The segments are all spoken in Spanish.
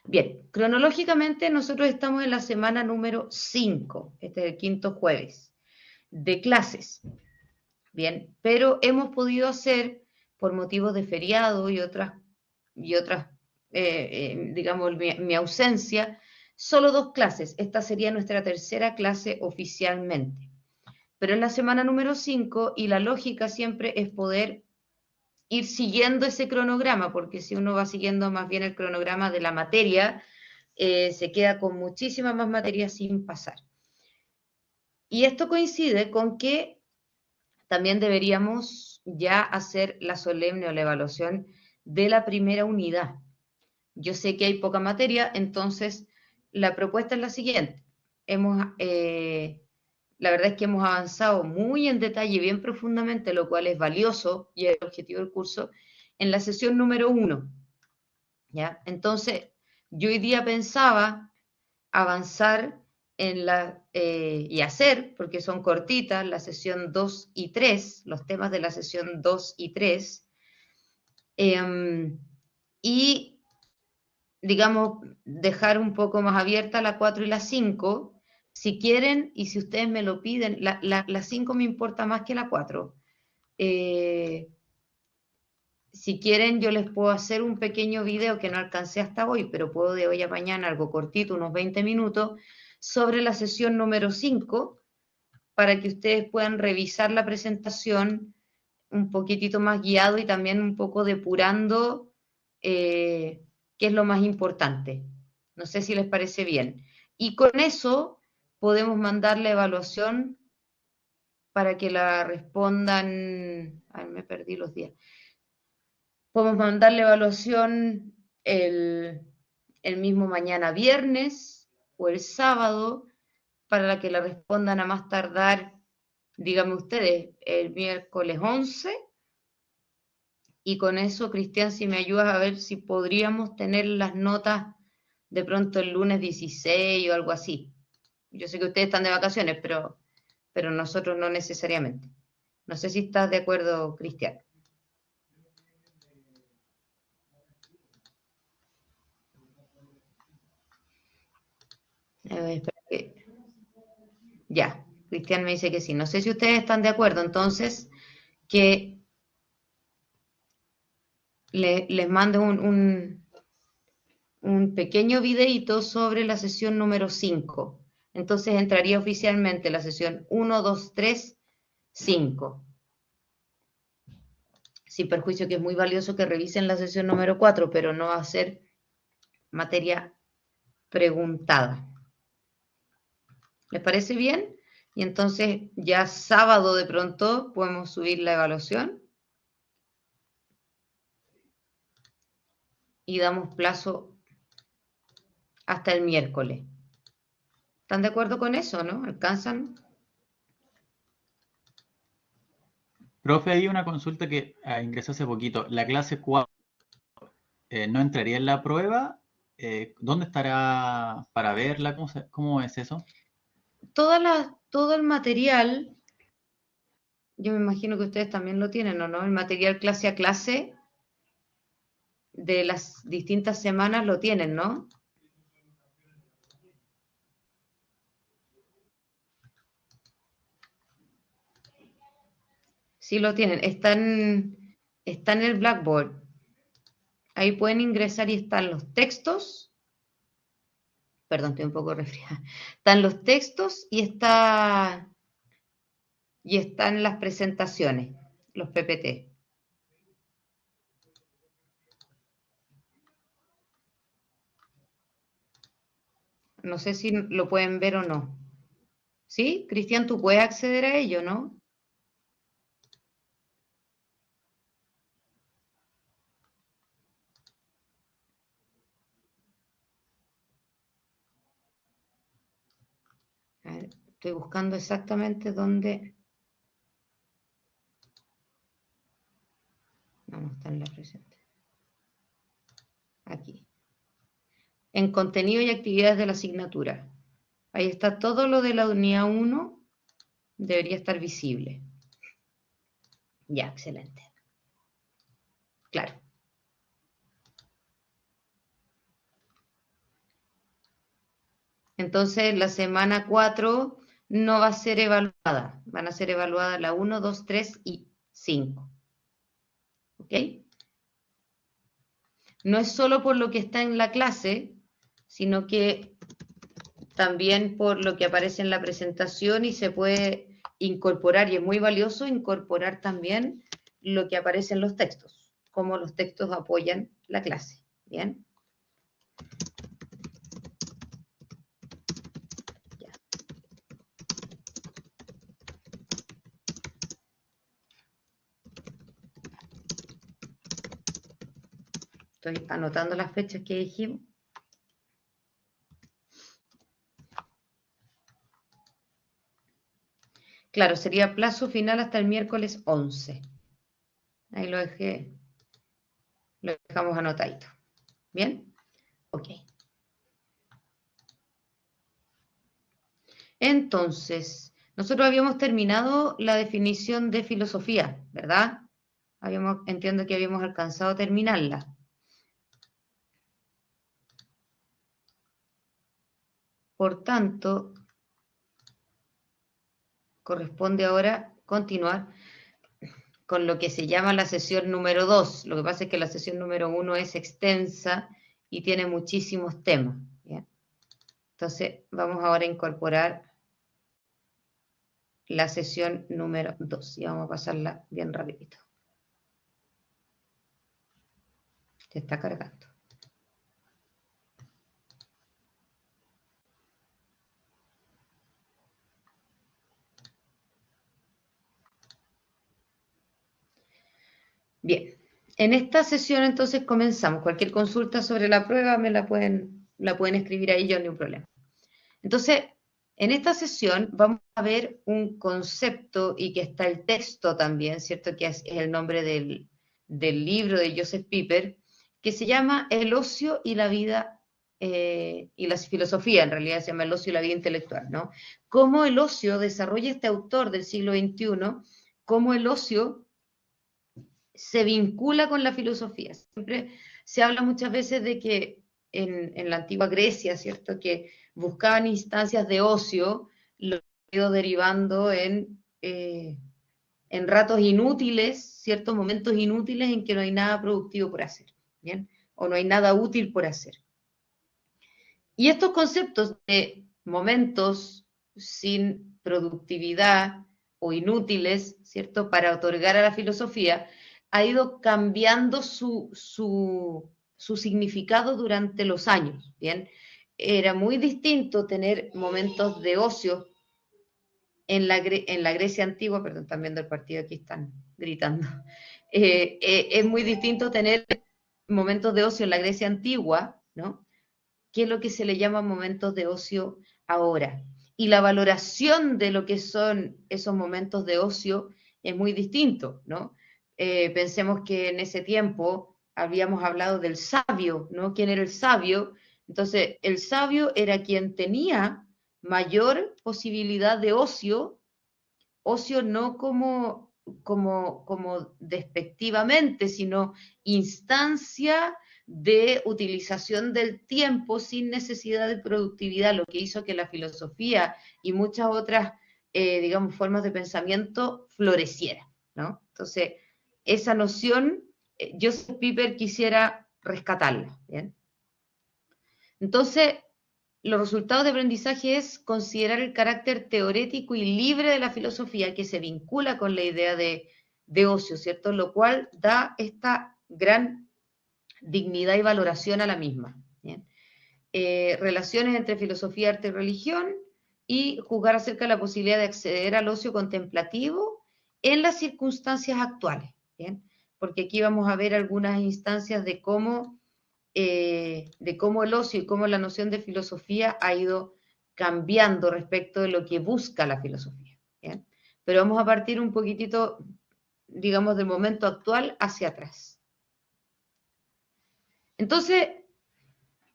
Bien, cronológicamente nosotros estamos en la semana número 5, este es el quinto jueves, de clases. Bien, pero hemos podido hacer, por motivos de feriado y otras, digamos, mi ausencia, solo 2 clases. Esta sería nuestra tercera clase oficialmente. Pero es la semana número 5 y la lógica siempre es poder ir siguiendo ese cronograma, porque si uno va siguiendo más bien el cronograma de la materia, se queda con muchísima más materia sin pasar. Y esto coincide con que también deberíamos ya hacer la solemne o la evaluación de la primera unidad. Yo sé que hay poca materia, entonces la propuesta es la siguiente. La verdad es que hemos avanzado muy en detalle, bien profundamente, lo cual es valioso y es el objetivo del curso, en la sesión número 1. ¿Ya? Entonces, yo hoy día pensaba avanzar y hacer, porque son cortitas, la sesión 2 y 3, los temas de la sesión 2 y 3, y, digamos, dejar un poco más abierta la 4 y la 5, si quieren, y si ustedes me lo piden, la 5 me importa más que la 4. Eh, si quieren, yo les puedo hacer un pequeño video que no alcancé hasta hoy, pero puedo de hoy a mañana, algo cortito, unos 20 minutos, sobre la sesión número 5, para que ustedes puedan revisar la presentación un poquitito más guiado y también un poco depurando qué es lo más importante. No sé si les parece bien. Y con eso podemos mandar la evaluación para que la respondan. Ay, me perdí los días. Podemos mandar la evaluación el mismo mañana viernes o el sábado para la que la respondan a más tardar, díganme ustedes, el miércoles 11. Y con eso, Cristian, si me ayudas a ver si podríamos tener las notas de pronto el lunes 16 o algo así. Yo sé que ustedes están de vacaciones, pero nosotros no necesariamente. No sé si estás de acuerdo, Cristian. Espera que... Ya, Cristian me dice que sí. No sé si ustedes están de acuerdo, entonces, que les mande un pequeño videito sobre la sesión número 5. Entonces entraría oficialmente la sesión 1, 2, 3, 5. Sin perjuicio que es muy valioso que revisen la sesión número 4, pero no va a ser materia preguntada. ¿Les parece bien? Y entonces ya sábado de pronto podemos subir la evaluación y damos plazo hasta el miércoles. ¿Están de acuerdo con eso, no? ¿Alcanzan? Profe, hay una consulta que ingresó hace poquito. La clase 4 no entraría en la prueba. ¿Dónde estará para verla? ¿Cómo es eso? Todo el material, yo me imagino que ustedes también lo tienen, ¿o no? El material clase a clase de las distintas semanas lo tienen, ¿no? Sí lo tienen. Está en el Blackboard. Ahí pueden ingresar y están los textos. Perdón, estoy un poco resfriada. Están los textos y están las presentaciones, los PPT. No sé si lo pueden ver o no. ¿Sí? Cristian, tú puedes acceder a ello, ¿no? A ver, estoy buscando exactamente dónde... No está en la presentación. Aquí. En contenido y actividades de la asignatura. Ahí está todo lo de la unidad 1. Debería estar visible. Ya, excelente. Claro. Entonces, la semana 4 no va a ser evaluada. Van a ser evaluadas la 1, 2, 3 y 5. ¿Ok? No es solo por lo que está en la clase, sino que también por lo que aparece en la presentación y se puede incorporar, y es muy valioso incorporar también lo que aparece en los textos, cómo los textos apoyan la clase. ¿Bien? Ya. Estoy anotando las fechas que dijimos. Claro, sería plazo final hasta el miércoles 11. Ahí lo dejamos anotadito. ¿Bien? Ok. Entonces, nosotros habíamos terminado la definición de filosofía, ¿verdad? Entiendo que habíamos alcanzado a terminarla. Por tanto, corresponde ahora continuar con lo que se llama la sesión número 2. Lo que pasa es que la sesión número 1 es extensa y tiene muchísimos temas. ¿Bien? Entonces, vamos ahora a incorporar la sesión número 2 y vamos a pasarla bien rapidito. Se está cargando. Bien, en esta sesión entonces comenzamos. Cualquier consulta sobre la prueba me la pueden escribir ahí, yo no hay un problema. Entonces, en esta sesión vamos a ver un concepto y que está el texto también, ¿cierto? Que es el nombre del libro de Joseph Pieper, que se llama El ocio y la vida y la filosofía, en realidad se llama El ocio y la vida intelectual, ¿no? Cómo el ocio desarrolla este autor del siglo XXI, cómo el ocio se vincula con la filosofía. Siempre se habla muchas veces de que en la antigua Grecia, ¿cierto?, que buscaban instancias de ocio, lo que ha ido derivando en ratos inútiles, ciertos momentos inútiles en que no hay nada productivo por hacer, ¿bien? O no hay nada útil por hacer. Y estos conceptos de momentos sin productividad o inútiles, ¿cierto?, para otorgar a la filosofía, ha ido cambiando su significado durante los años, ¿bien? Era muy distinto tener momentos de ocio en la Grecia antigua, perdón, están viendo el partido, aquí están gritando. Es muy distinto tener momentos de ocio en la Grecia antigua, ¿no?, que es lo que se le llama momentos de ocio ahora. Y la valoración de lo que son esos momentos de ocio es muy distinto, ¿no? Pensemos que en ese tiempo habíamos hablado del sabio, ¿no? ¿Quién era el sabio? Entonces, el sabio era quien tenía mayor posibilidad de ocio no como despectivamente, sino instancia de utilización del tiempo sin necesidad de productividad, lo que hizo que la filosofía y muchas otras, digamos, formas de pensamiento florecieran, ¿no? Entonces, esa noción, Joseph Pieper quisiera rescatarla, ¿bien? Entonces, los resultados de aprendizaje es considerar el carácter teorético y libre de la filosofía que se vincula con la idea de ocio, ¿cierto? Lo cual da esta gran dignidad y valoración a la misma. ¿Bien? Relaciones entre filosofía, arte y religión, y juzgar acerca de la posibilidad de acceder al ocio contemplativo en las circunstancias actuales. ¿Bien? Porque aquí vamos a ver algunas instancias de cómo el ocio y cómo la noción de filosofía ha ido cambiando respecto de lo que busca la filosofía. ¿Bien? Pero vamos a partir un poquitito, digamos, del momento actual hacia atrás. Entonces,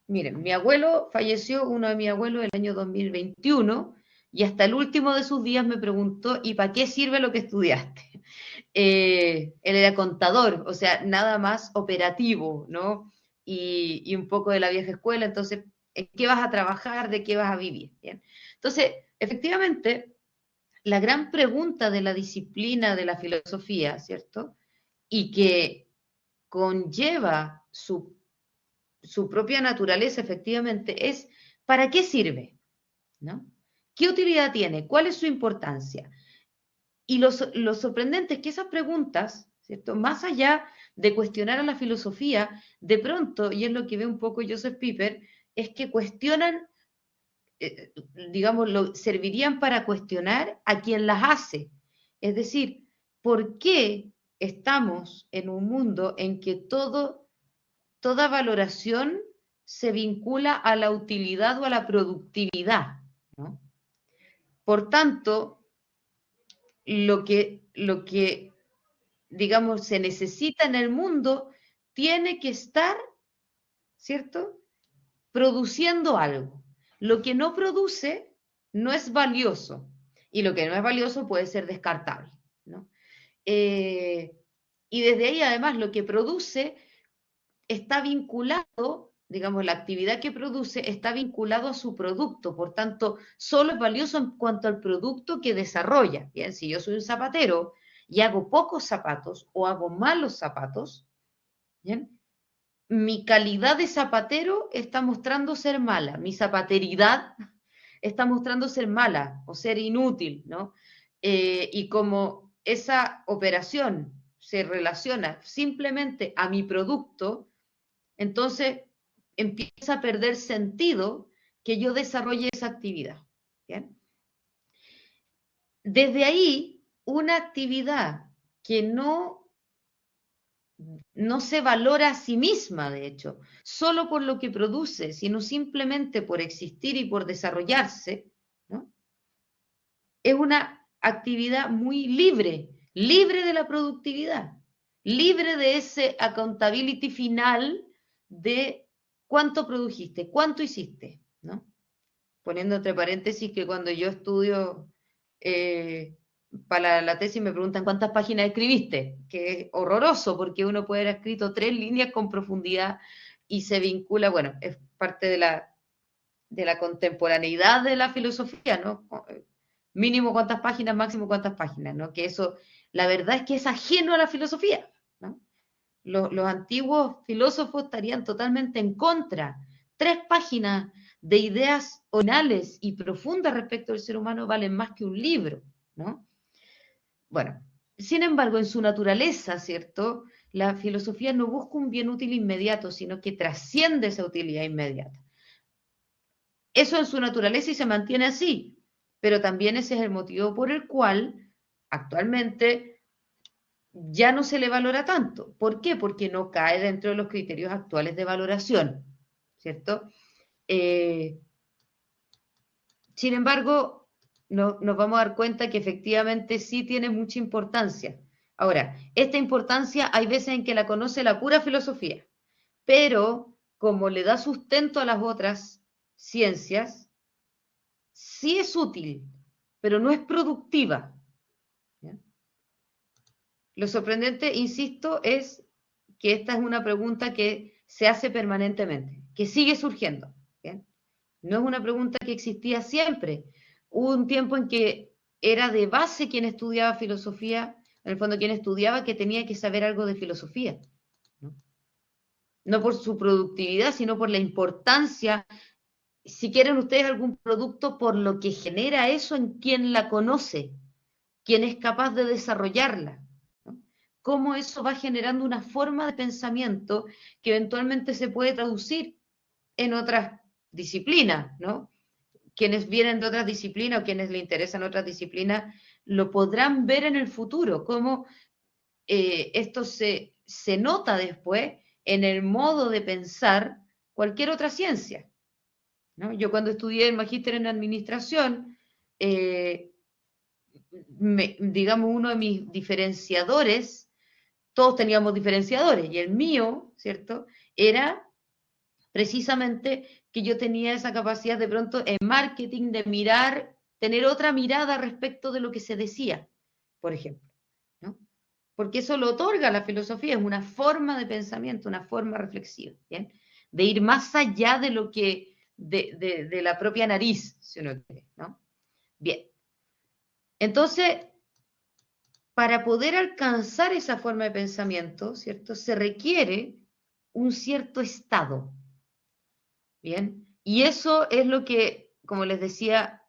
miren, mi abuelo falleció, uno de mis abuelos, el año 2021, y hasta el último de sus días me preguntó, ¿y para qué sirve lo que estudiaste? Él era contador, o sea, nada más operativo, ¿no? Y un poco de la vieja escuela, entonces en qué vas a trabajar, de qué vas a vivir. ¿Bien? Entonces, efectivamente, la gran pregunta de la disciplina de la filosofía, ¿cierto? Y que conlleva su propia naturaleza, efectivamente, es ¿para qué sirve? ¿No? ¿Qué utilidad tiene? ¿Cuál es su importancia? Y lo sorprendente es que esas preguntas, ¿cierto? Más allá de cuestionar a la filosofía, de pronto, y es lo que ve un poco Joseph Pieper, es que cuestionan, digamos, servirían para cuestionar a quien las hace. Es decir, ¿por qué estamos en un mundo en que toda valoración se vincula a la utilidad o a la productividad? ¿No? Por tanto, lo que, digamos, se necesita en el mundo tiene que estar, ¿cierto?, produciendo algo. Lo que no produce no es valioso y lo que no es valioso puede ser descartable, ¿no? Y desde ahí, además, lo que produce está vinculado, digamos, la actividad que produce está vinculado a su producto, por tanto, solo es valioso en cuanto al producto que desarrolla. Bien, si yo soy un zapatero y hago pocos zapatos o hago malos zapatos, bien, mi calidad de zapatero está mostrando ser mala, mi zapateridad está mostrando ser mala o ser inútil, ¿no? Y como esa operación se relaciona simplemente a mi producto, entonces empieza a perder sentido que yo desarrolle esa actividad. ¿Bien? Desde ahí, una actividad que no se valora a sí misma, de hecho, solo por lo que produce, sino simplemente por existir y por desarrollarse, ¿no? Es una actividad muy libre, libre de la productividad, libre de ese accountability final de cuánto produjiste, cuánto hiciste, ¿no? Poniendo entre paréntesis que cuando yo estudio para la tesis me preguntan cuántas páginas escribiste, que es horroroso porque uno puede haber escrito 3 líneas con profundidad y se vincula, bueno, es parte de la contemporaneidad de la filosofía, ¿no? Mínimo cuántas páginas, máximo cuántas páginas, ¿no? Que eso, la verdad es que es ajeno a la filosofía, ¿no? Los antiguos filósofos estarían totalmente en contra. 3 páginas de ideas originales y profundas respecto al ser humano valen más que un libro, ¿no? Bueno, sin embargo, en su naturaleza, ¿cierto? La filosofía no busca un bien útil inmediato, sino que trasciende esa utilidad inmediata. Eso en su naturaleza y se mantiene así, pero también ese es el motivo por el cual actualmente ya no se le valora tanto. ¿Por qué? Porque no cae dentro de los criterios actuales de valoración, ¿cierto? Sin embargo, nos vamos a dar cuenta que efectivamente sí tiene mucha importancia. Ahora, esta importancia hay veces en que la conoce la pura filosofía, pero como le da sustento a las otras ciencias, sí es útil, pero no es productiva. ¿Bien? Lo sorprendente, insisto, es que esta es una pregunta que se hace permanentemente, que sigue surgiendo. ¿Bien? No es una pregunta que existía siempre. Hubo un tiempo en que era de base quien estudiaba filosofía, en el fondo quien estudiaba que tenía que saber algo de filosofía. ¿No? No por su productividad, sino por la importancia, si quieren ustedes algún producto, por lo que genera eso en quien la conoce, quien es capaz de desarrollarla. ¿No? Cómo eso va generando una forma de pensamiento que eventualmente se puede traducir en otras disciplinas, ¿no? Quienes vienen de otras disciplinas o quienes les interesan otras disciplinas lo podrán ver en el futuro, cómo esto se nota después en el modo de pensar cualquier otra ciencia, ¿no? Yo cuando estudié el magíster en administración, digamos, uno de mis diferenciadores, todos teníamos diferenciadores, y el mío, ¿cierto?, era precisamente que yo tenía esa capacidad de pronto en marketing de mirar, tener otra mirada respecto de lo que se decía, por ejemplo, ¿no? Porque eso lo otorga la filosofía, es una forma de pensamiento, una forma reflexiva, ¿bien? De ir más allá de la propia nariz, si uno quiere, ¿no? Bien. Entonces, para poder alcanzar esa forma de pensamiento, ¿cierto? Se requiere un cierto estado, ¿bien? Y eso es lo que, como les decía,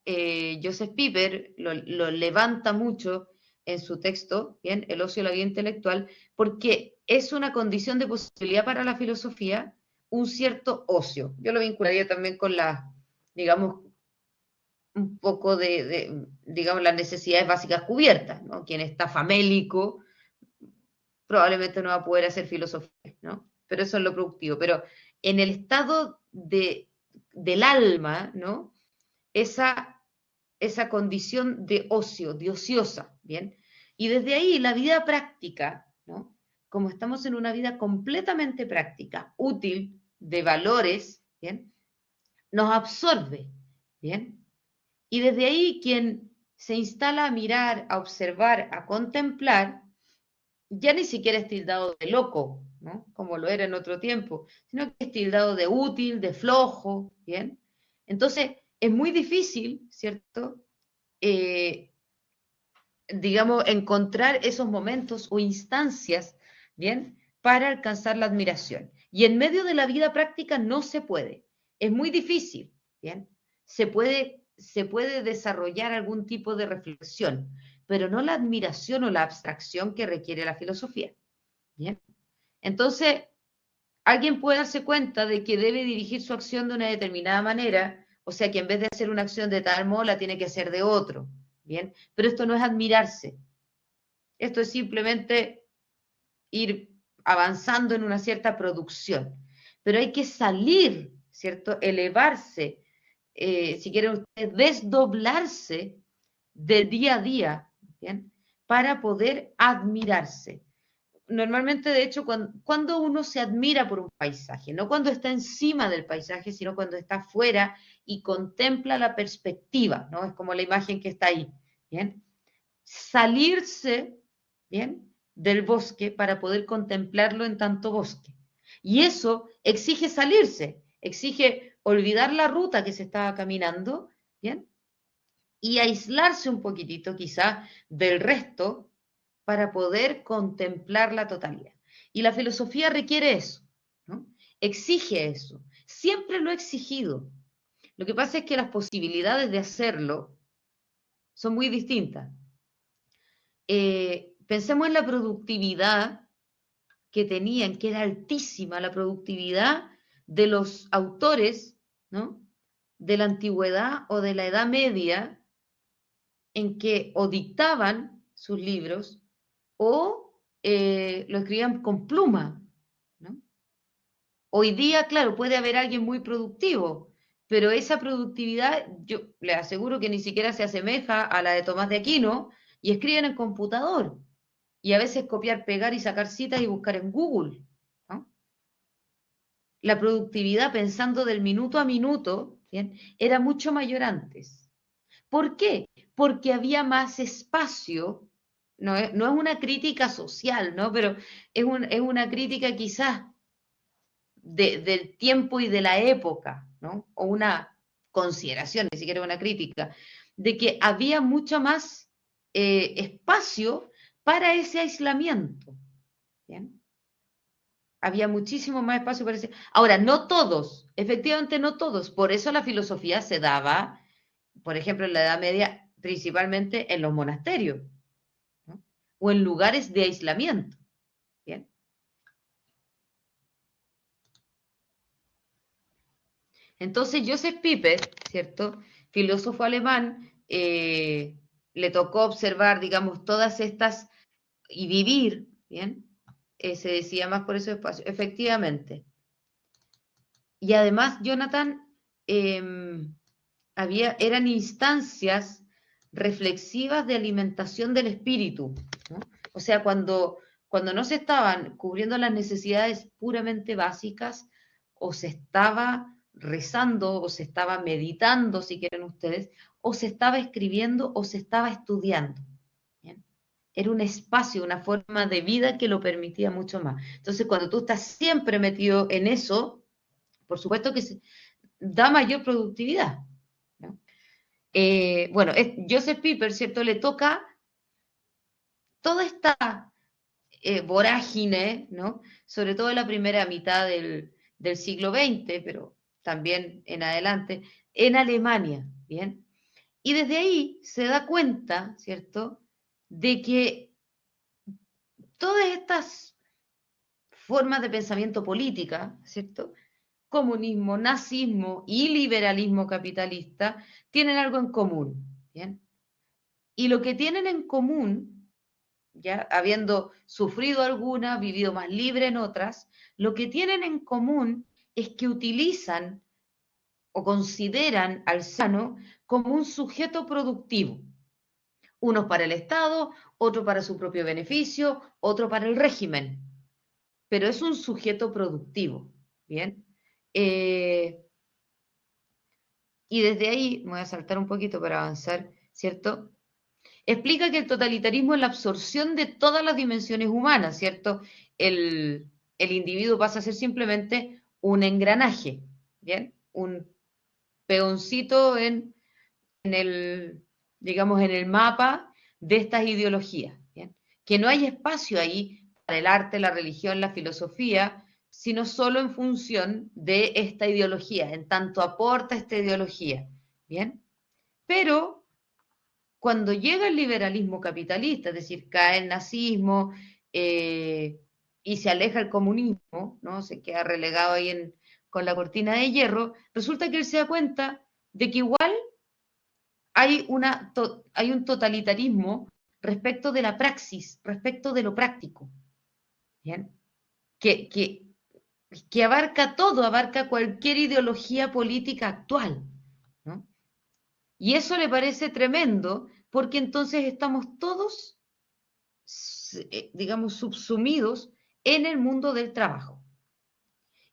Joseph Pieper lo levanta mucho en su texto, ¿bien? El ocio y la vida intelectual, porque es una condición de posibilidad para la filosofía, un cierto ocio. Yo lo vincularía también con la, digamos, un poco digamos, las necesidades básicas cubiertas, ¿no? Quien está famélico probablemente no va a poder hacer filosofía, ¿no? Pero eso es lo productivo. Pero en el estado del alma, ¿no? Esa condición de ocio, de ociosa, ¿bien? Y desde ahí la vida práctica, ¿no? Como estamos en una vida completamente práctica, útil, de valores, ¿bien? Nos absorbe, ¿bien? Y desde ahí quien se instala a mirar, a observar, a contemplar, ya ni siquiera es tildado de loco, ¿no? Como lo era en otro tiempo, sino que es tildado de útil, de flojo, ¿bien? Entonces, es muy difícil, ¿cierto? Digamos, encontrar esos momentos o instancias, ¿bien? Para alcanzar la admiración. Y en medio de la vida práctica no se puede. Es muy difícil, ¿bien? Se puede desarrollar algún tipo de reflexión, pero no la admiración o la abstracción que requiere la filosofía, ¿bien? Entonces, alguien puede darse cuenta de que debe dirigir su acción de una determinada manera, o sea que en vez de hacer una acción de tal modo, la tiene que hacer de otro, ¿bien? Pero esto no es admirarse, esto es simplemente ir avanzando en una cierta producción. Pero hay que salir, ¿cierto? Elevarse, si quieren ustedes, desdoblarse de día a día, ¿bien? Para poder admirarse. Normalmente, de hecho, cuando uno se admira por un paisaje, no cuando está encima del paisaje, sino cuando está afuera y contempla la perspectiva, ¿no? Es como la imagen que está ahí, ¿bien? Salirse, ¿bien? Del bosque para poder contemplarlo en tanto bosque. Y eso exige salirse, exige olvidar la ruta que se estaba caminando, ¿bien? Y aislarse un poquitito quizá del resto para poder contemplar la totalidad. Y la filosofía requiere eso, ¿no? Exige eso. Siempre lo ha exigido. Lo que pasa es que las posibilidades de hacerlo son muy distintas. Pensemos en la productividad que tenían, que era altísima, la productividad de los autores, ¿no? De la antigüedad o de la Edad Media, en que o dictaban sus libros o lo escribían con pluma, ¿no? Hoy día, claro, puede haber alguien muy productivo, pero esa productividad, yo le aseguro que ni siquiera se asemeja a la de Tomás de Aquino, y escriben en computador, y a veces copiar, pegar y sacar citas y buscar en Google, ¿no? La productividad, pensando del minuto a minuto, ¿bien? Era mucho mayor antes. ¿Por qué? Porque había más espacio, no es una crítica social, ¿no? Pero es una crítica quizás del tiempo y de la época, ¿no? O una consideración, ni siquiera una crítica, de que había mucho más espacio para ese aislamiento, ¿bien? Había muchísimo más espacio para ese... Ahora, no todos, efectivamente no todos, por eso la filosofía se daba, por ejemplo, en la Edad Media, principalmente en los monasterios, ¿no? O en lugares de aislamiento, ¿bien? Entonces, Joseph Pieper, ¿cierto? Filósofo alemán, le tocó observar, digamos, todas estas y vivir, ¿bien? Se decía más por esos espacios, efectivamente. Y además, Jonathan, eran instancias reflexivas de alimentación del espíritu, ¿no? O sea, cuando no se estaban cubriendo las necesidades puramente básicas, o se estaba rezando, o se estaba meditando, si quieren ustedes, o se estaba escribiendo, o se estaba estudiando. ¿Bien? Era un espacio, una forma de vida que lo permitía mucho más. Entonces, cuando tú estás siempre metido en eso, por supuesto que da mayor productividad, ¿no? Bueno, Joseph Pieper, ¿cierto? Le toca toda esta vorágine, ¿no? Sobre todo en la primera mitad del siglo XX, pero también en adelante, en Alemania, ¿bien? Y desde ahí se da cuenta, ¿cierto?, de que todas estas formas de pensamiento política, ¿cierto?, comunismo, nazismo y liberalismo capitalista, tienen algo en común, ¿bien? Y lo que tienen en común, ya habiendo sufrido algunas, vivido más libre en otras, lo que tienen en común es que utilizan o consideran al sano como un sujeto productivo. Unos para el Estado, otro para su propio beneficio, otro para el régimen. Pero es un sujeto productivo, ¿bien? Y desde ahí, me voy a saltar un poquito para avanzar, ¿cierto? Explica que el totalitarismo es la absorción de todas las dimensiones humanas, ¿cierto? El individuo pasa a ser simplemente un engranaje, ¿bien? Un peoncito en el, digamos, en el mapa de estas ideologías, ¿bien? Que no hay espacio ahí para el arte, la religión, la filosofía, sino solo en función de esta ideología, en tanto aporta esta ideología, ¿bien? Pero cuando llega el liberalismo capitalista, es decir, cae el nazismo y se aleja el comunismo, ¿no? Se queda relegado ahí con la cortina de hierro, resulta que él se da cuenta de que igual hay un totalitarismo respecto de la praxis, respecto de lo práctico, ¿bien? Que, que, que abarca todo, abarca cualquier ideología política actual, ¿no? Y eso le parece tremendo porque entonces estamos todos, digamos, subsumidos en el mundo del trabajo.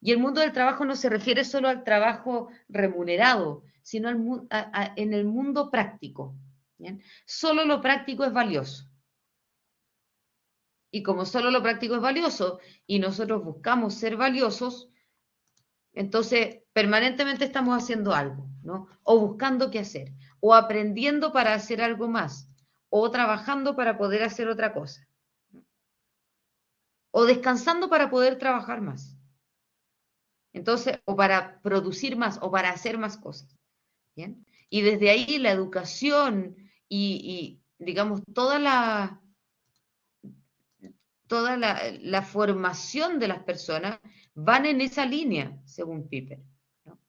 Y el mundo del trabajo no se refiere solo al trabajo remunerado, sino en el mundo práctico. ¿Bien? Solo lo práctico es valioso. Y como solo lo práctico es valioso y nosotros buscamos ser valiosos, entonces permanentemente estamos haciendo algo, ¿no? O buscando qué hacer, o aprendiendo para hacer algo más, o trabajando para poder hacer otra cosa, o descansando para poder trabajar más. Entonces, o para producir más, o para hacer más cosas. ¿Bien? Y desde ahí la educación y digamos, toda la formación de las personas van en esa línea, según Piper, ¿no?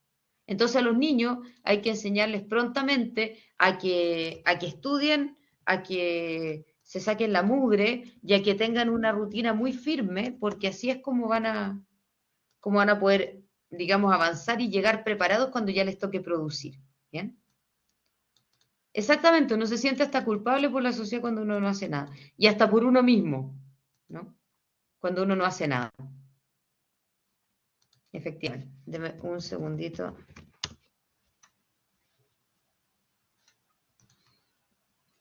Entonces a los niños hay que enseñarles prontamente a que estudien, a que se saquen la mugre y a que tengan una rutina muy firme, porque así es como van a poder, digamos, avanzar y llegar preparados cuando ya les toque producir. ¿Bien? Exactamente, uno se siente hasta culpable por la sociedad cuando uno no hace nada. Y hasta por uno mismo, ¿no? Cuando uno no hace nada. Efectivamente. Deme un segundito.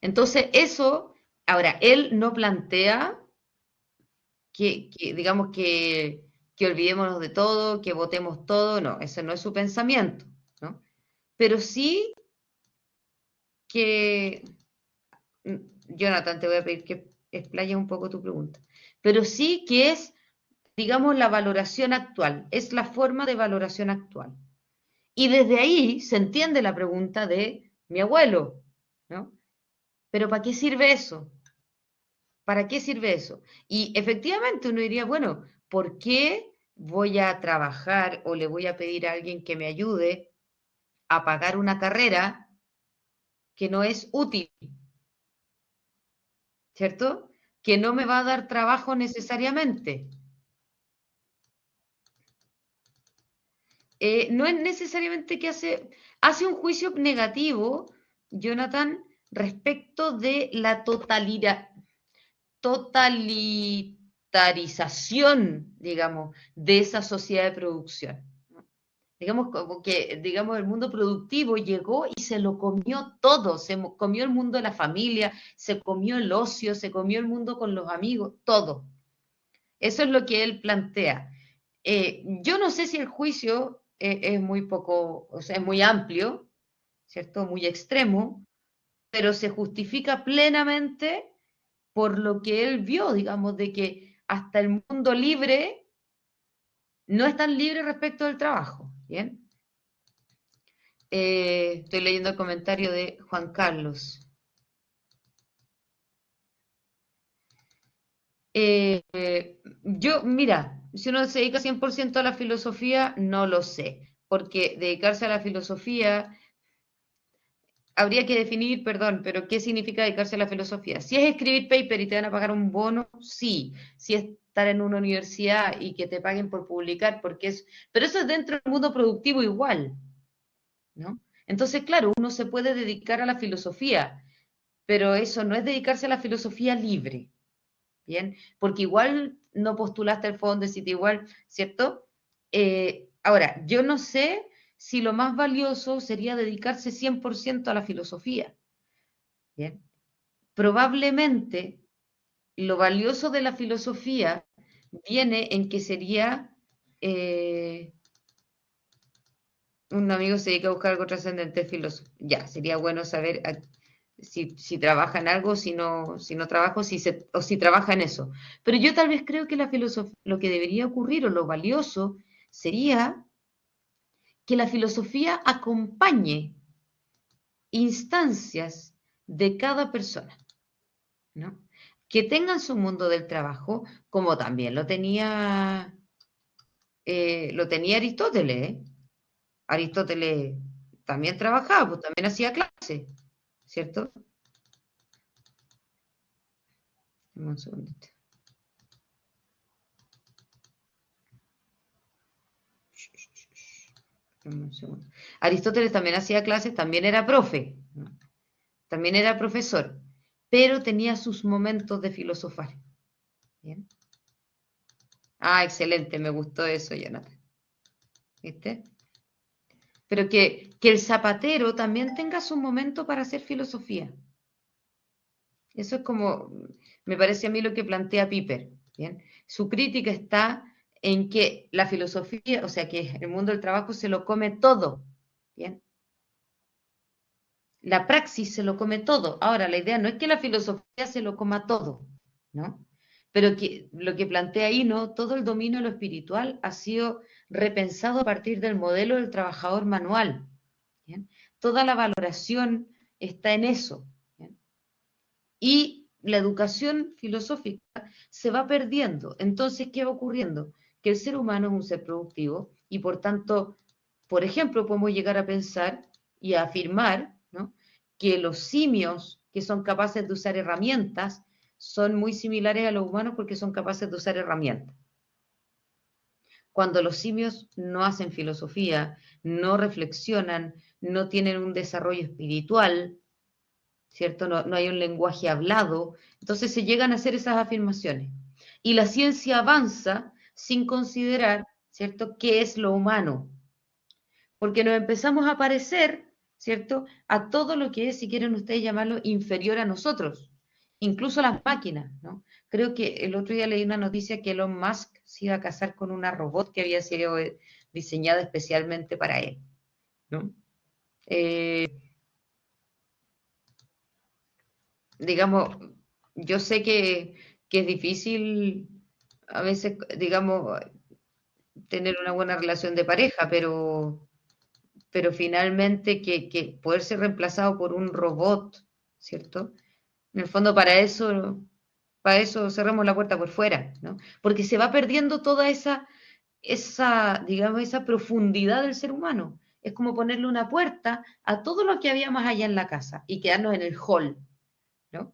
Entonces, eso, ahora, él no plantea digamos, que olvidémonos de todo, que votemos todo, no, ese no es su pensamiento, ¿no? Pero sí que, Jonathan, te voy a pedir que explayes un poco tu pregunta, pero sí que es, digamos, la valoración actual, es la forma de valoración actual. Y desde ahí se entiende la pregunta de mi abuelo, ¿no? Pero ¿para qué sirve eso? ¿Para qué sirve eso? Y efectivamente uno diría, bueno, ¿por qué voy a trabajar o le voy a pedir a alguien que me ayude a pagar una carrera que no es útil, ¿cierto? Que no me va a dar trabajo necesariamente. No es necesariamente que hace un juicio negativo, Jonathan, respecto de la totalitarización, digamos, de esa sociedad de producción. Digamos, como que, digamos, el mundo productivo llegó y se lo comió todo, se comió el mundo de la familia, se comió el ocio, se comió el mundo con los amigos, todo. Eso es lo que él plantea. Yo no sé si el juicio es muy poco, o sea, es muy amplio, ¿cierto? Muy extremo, pero se justifica plenamente por lo que él vio, digamos, de que hasta el mundo libre no es tan libre respecto del trabajo, ¿bien? Estoy leyendo el comentario de Juan Carlos. Mira, si uno se dedica 100% a la filosofía, no lo sé, porque dedicarse a la filosofía, habría que definir, perdón, pero ¿qué significa dedicarse a la filosofía? Si es escribir paper y te van a pagar un bono, sí. Si es estar en una universidad y que te paguen por publicar, porque es, pero eso es dentro del mundo productivo igual, ¿no? Entonces, claro, uno se puede dedicar a la filosofía, pero eso no es dedicarse a la filosofía libre. ¿Bien? Porque igual no postulaste al fondo de sitio igual, ¿cierto? Ahora, yo no sé si lo más valioso sería dedicarse 100% a la filosofía, ¿bien? Probablemente lo valioso de la filosofía viene en que sería, un amigo se dedica a buscar algo trascendente filósofo. Ya, sería bueno saber si trabaja en algo, si no trabaja, o si trabaja en eso. Pero yo tal vez creo que la filosofía, lo que debería ocurrir o lo valioso sería que la filosofía acompañe instancias de cada persona, ¿no? Que tengan su mundo del trabajo, como también lo tenía Aristóteles, ¿eh? Aristóteles también trabajaba, pues también hacía clases, ¿cierto? Dame un segundito. Dame un segundo. Aristóteles también hacía clases, también era profe, ¿no? También era profesor, pero tenía sus momentos de filosofar. ¿Bien? Ah, excelente, me gustó eso, Jonathan. ¿Viste? Pero que el zapatero también tenga su momento para hacer filosofía. Eso es como, me parece a mí lo que plantea Piper. ¿Bien? Su crítica está en que la filosofía, o sea, que el mundo del trabajo se lo come todo. ¿Bien? La praxis se lo come todo. Ahora, la idea no es que la filosofía se lo coma todo, ¿no? Pero que lo que plantea ahí, ¿no? Todo el dominio de lo espiritual ha sido repensado a partir del modelo del trabajador manual. ¿Bien? Toda la valoración está en eso. ¿Bien? Y la educación filosófica se va perdiendo. Entonces, ¿qué va ocurriendo? Que el ser humano es un ser productivo y por tanto, por ejemplo, podemos llegar a pensar y a afirmar, ¿no?, que los simios que son capaces de usar herramientas son muy similares a los humanos porque son capaces de usar herramientas. Cuando los simios no hacen filosofía, no reflexionan, no tienen un desarrollo espiritual, ¿cierto? No hay un lenguaje hablado, entonces se llegan a hacer esas afirmaciones. Y la ciencia avanza sin considerar, ¿cierto?, qué es lo humano, porque nos empezamos a parecer, ¿cierto?, a todo lo que es, si quieren ustedes llamarlo, inferior a nosotros, incluso las máquinas, ¿no? Creo que el otro día leí una noticia que Elon Musk se iba a casar con una robot que había sido diseñada especialmente para él, ¿no? Eh, digamos, yo sé que es difícil a veces, digamos, tener una buena relación de pareja, pero finalmente que poder ser reemplazado por un robot, ¿cierto? En el fondo para eso cerramos la puerta por fuera, ¿no? Porque se va perdiendo toda digamos, esa profundidad del ser humano. Es como ponerle una puerta a todo lo que había más allá en la casa y quedarnos en el hall, ¿no?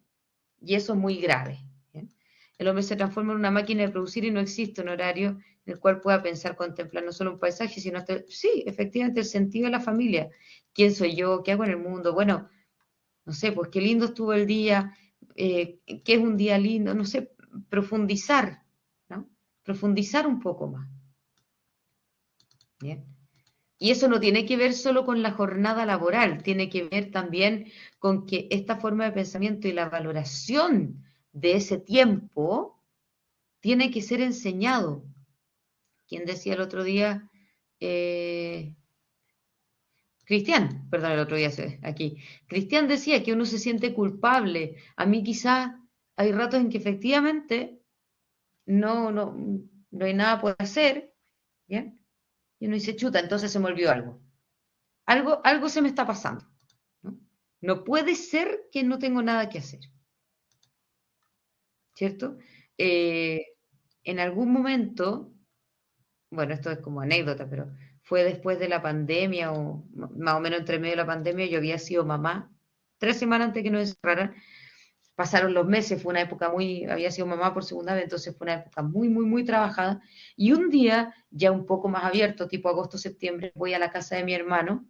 Y eso es muy grave. ¿Bien? El hombre se transforma en una máquina de producir y no existe un horario en el cual pueda pensar, contemplar no solo un paisaje, sino sí, efectivamente, el sentido de la familia. ¿Quién soy yo? ¿Qué hago en el mundo? Bueno, no sé, pues qué lindo estuvo el día, qué es un día lindo, no sé, profundizar, ¿no? Profundizar un poco más. Bien. Y eso no tiene que ver solo con la jornada laboral, tiene que ver también con que esta forma de pensamiento y la valoración de ese tiempo tiene que ser enseñado. Quien decía el otro día, Cristian, perdón, el otro día aquí. Cristian decía que uno se siente culpable. A mí quizás hay ratos en que efectivamente no hay nada por hacer, ¿bien? Y uno dice, chuta, entonces se me olvidó algo. Algo se me está pasando, ¿no? No puede ser que no tengo nada que hacer, ¿cierto? Eh, en algún momento, bueno, esto es como anécdota, pero fue después de la pandemia o más o menos entre medio de la pandemia, yo había sido mamá 3 semanas antes que nos encerraran. Pasaron los meses, fue una época había sido mamá por segunda vez, entonces fue una época muy, muy, muy trabajada. Y un día, ya un poco más abierto, tipo agosto, septiembre, voy a la casa de mi hermano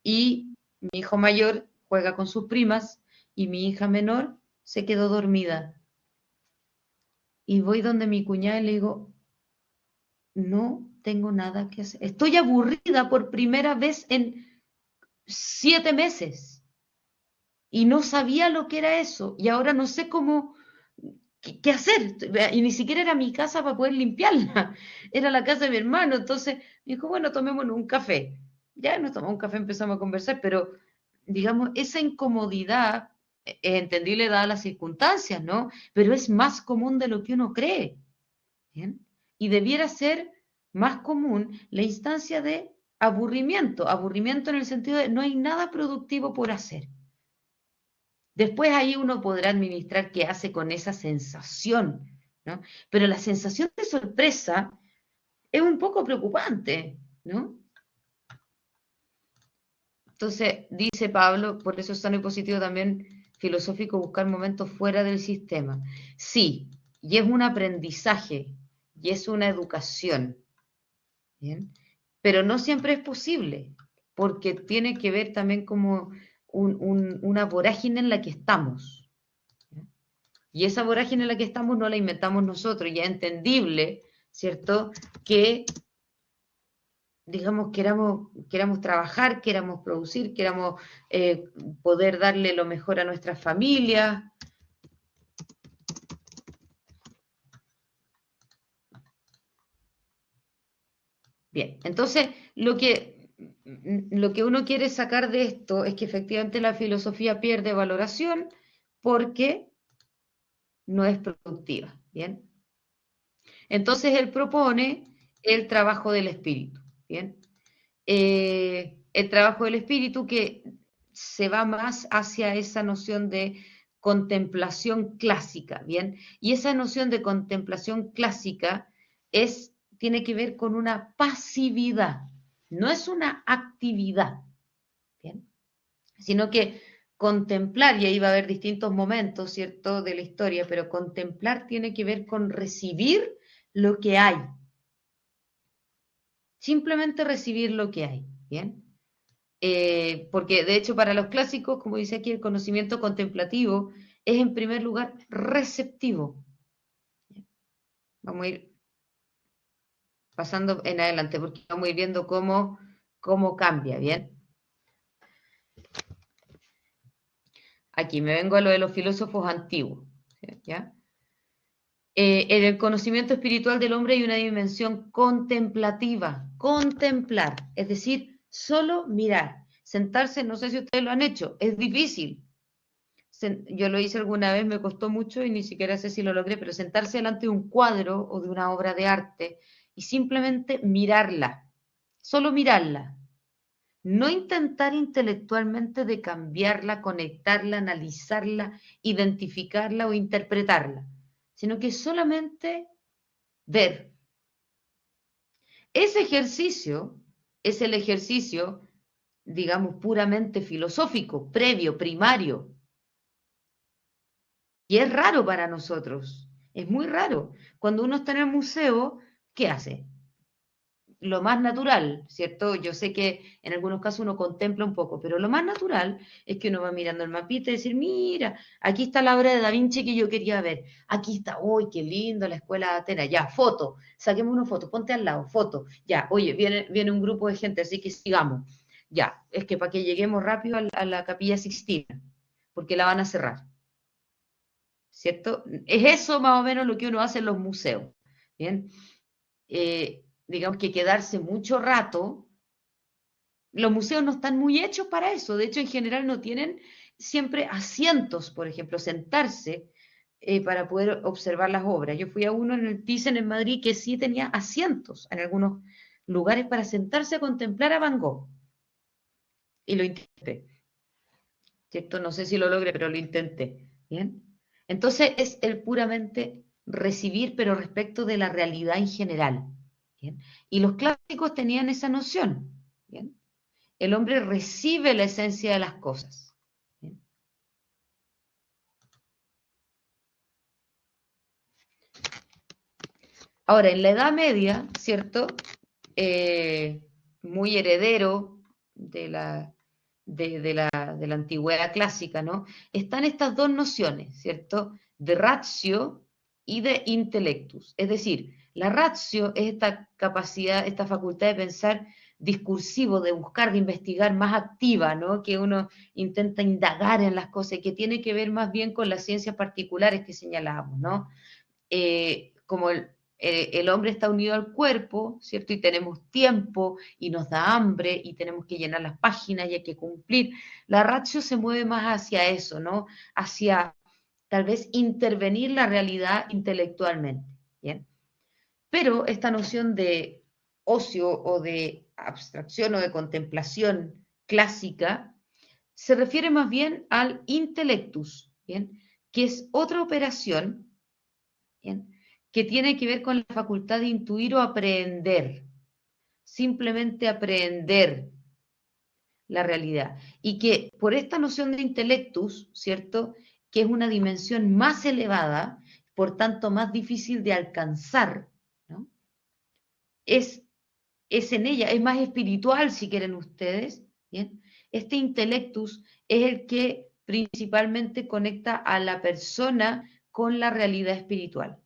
y mi hijo mayor juega con sus primas y mi hija menor se quedó dormida. Y voy donde mi cuñada y le digo, no tengo nada que hacer. Estoy aburrida por primera vez en 7 meses y no sabía lo que era eso y ahora no sé qué hacer. Y ni siquiera era mi casa para poder limpiarla, era la casa de mi hermano. Entonces me dijo, bueno, tomémonos un café. Ya nos tomamos un café, empezamos a conversar, pero digamos, esa incomodidad es entendible dadas las circunstancias, ¿no? Pero es más común de lo que uno cree. ¿Bien? Y debiera ser más común la instancia de aburrimiento en el sentido de no hay nada productivo por hacer. Después ahí uno podrá administrar qué hace con esa sensación, ¿no? Pero la sensación de sorpresa es un poco preocupante, ¿no? Entonces, dice Pablo, por eso es sano y positivo también filosófico buscar momentos fuera del sistema. Sí, y es un aprendizaje, y es una educación, ¿bien? Pero no siempre es posible, porque tiene que ver también como una vorágine en la que estamos. ¿Ya? Y esa vorágine en la que estamos no la inventamos nosotros, ya es entendible, ¿cierto? Que, digamos, queramos trabajar, queramos producir, queramos poder darle lo mejor a nuestras familias. Bien, entonces lo que uno quiere sacar de esto es que efectivamente la filosofía pierde valoración porque no es productiva, ¿bien? Entonces él propone el trabajo del espíritu, ¿bien? El trabajo del espíritu que se va más hacia esa noción de contemplación clásica, ¿bien? Y esa noción de contemplación clásica tiene que ver con una pasividad, no es una actividad, ¿bien? Sino que contemplar, y ahí va a haber distintos momentos, ¿cierto?, de la historia, pero contemplar tiene que ver con recibir lo que hay, simplemente recibir lo que hay, ¿bien? Porque de hecho para los clásicos, como dice aquí, el conocimiento contemplativo es en primer lugar receptivo. Vamos a ir pasando en adelante porque vamos a ir viendo cómo cambia, ¿bien? Aquí me vengo a lo de los filósofos antiguos, ¿ya? En el conocimiento espiritual del hombre hay una dimensión contemplativa, contemplar, es decir, solo mirar, sentarse, no sé si ustedes lo han hecho, es difícil. Yo lo hice alguna vez, me costó mucho y ni siquiera sé si lo logré, pero sentarse delante de un cuadro o de una obra de arte y simplemente mirarla, solo mirarla, no intentar intelectualmente de cambiarla, conectarla, analizarla, identificarla o interpretarla, sino que solamente ver. Ese ejercicio es el ejercicio, digamos, puramente filosófico, previo, primario. Y es raro para nosotros, es muy raro. Cuando uno está en el museo, ¿qué hace? Lo más natural, ¿cierto? Yo sé que en algunos casos uno contempla un poco, pero lo más natural es que uno va mirando el mapita y decir, mira, aquí está la obra de Da Vinci que yo quería ver, aquí está, uy, qué lindo la escuela de Atenas, ya, foto, saquemos una foto, ponte al lado, foto, ya, oye, viene un grupo de gente, así que sigamos, ya, es que para que lleguemos rápido a la Capilla Sixtina, porque la van a cerrar, ¿cierto? Es eso más o menos lo que uno hace en los museos, ¿bien? digamos que quedarse mucho rato. Los museos no están muy hechos para eso, de hecho en general no tienen siempre asientos, por ejemplo, sentarse para poder observar las obras. Yo fui a uno en el Thyssen en Madrid que sí tenía asientos en algunos lugares para sentarse a contemplar a Van Gogh. Y lo intenté, ¿cierto? No sé si lo logré, pero lo intenté. ¿Bien? Entonces es el puramente recibir, pero respecto de la realidad en general. ¿Bien? Y los clásicos tenían esa noción. ¿Bien? El hombre recibe la esencia de las cosas. ¿Bien? Ahora, en la Edad Media, ¿cierto? Muy heredero de la antigüedad clásica, ¿no? Están estas dos nociones, ¿cierto? De ratio y de intellectus. Es decir, la ratio es esta capacidad, esta facultad de pensar discursivo, de buscar, de investigar más activa, ¿no? Que uno intenta indagar en las cosas y que tiene que ver más bien con las ciencias particulares que señalábamos, ¿no? Como el hombre está unido al cuerpo, ¿cierto? Y tenemos tiempo y nos da hambre y tenemos que llenar las páginas y hay que cumplir. La ratio se mueve más hacia eso, ¿no? Hacia tal vez intervenir la realidad intelectualmente, ¿bien? Pero esta noción de ocio o de abstracción o de contemplación clásica se refiere más bien al intellectus, ¿bien? Que es otra operación, ¿bien? Que tiene que ver con la facultad de intuir o aprehender, simplemente aprehender la realidad. Y que por esta noción de intellectus, ¿cierto? Que es una dimensión más elevada, por tanto más difícil de alcanzar, ¿no? Es, es en ella, es más espiritual si quieren ustedes, ¿bien? Este intellectus es el que principalmente conecta a la persona con la realidad espiritual,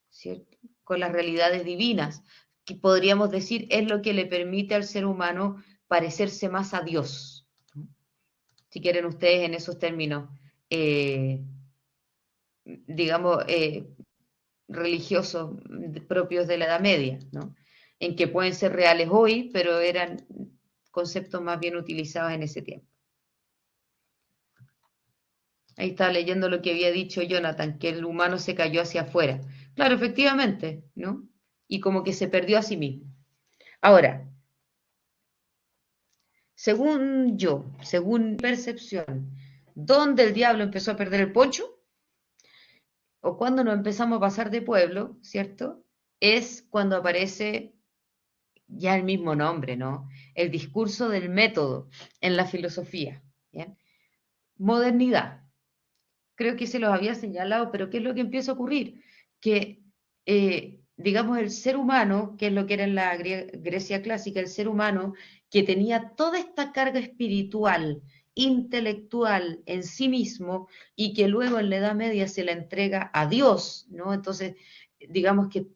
¿cierto? Con las realidades divinas, que podríamos decir es lo que le permite al ser humano parecerse más a Dios, ¿no? Si quieren ustedes en esos términos, eh, digamos, religiosos propios de la Edad Media, ¿no? En que pueden ser reales hoy, pero eran conceptos más bien utilizados en ese tiempo. Ahí estaba leyendo lo que había dicho Jonathan, que el humano se cayó hacia afuera. Claro, efectivamente, ¿no? Y como que se perdió a sí mismo. Ahora, según yo, según mi percepción, ¿dónde el diablo empezó a perder el poncho? O cuando nos empezamos a pasar de pueblo, ¿cierto? Es cuando aparece ya el mismo nombre, ¿no? El discurso del método en la filosofía. ¿Bien? Modernidad. Creo que se los había señalado, pero ¿qué es lo que empieza a ocurrir? Que, digamos, el ser humano, que es lo que era en la Grecia clásica, el ser humano que tenía toda esta carga espiritual, intelectual en sí mismo y que luego en la Edad Media se la entrega a Dios, ¿no? Entonces, digamos que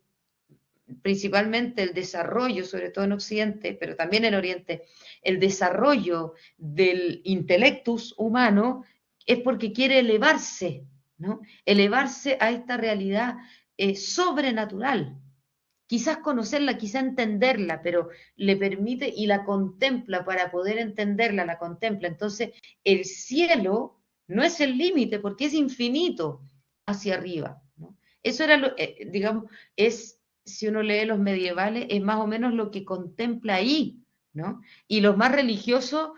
principalmente el desarrollo, sobre todo en Occidente, pero también en Oriente, el desarrollo del intelectus humano es porque quiere elevarse, ¿no? Elevarse a esta realidad sobrenatural. Quizás conocerla, quizás entenderla, pero le permite y la contempla para poder entenderla, la contempla. Entonces, el cielo no es el límite porque es infinito hacia arriba, ¿no? Eso era, digamos, es, si uno lee los medievales, es más o menos lo que contempla ahí, ¿no? Y los más religiosos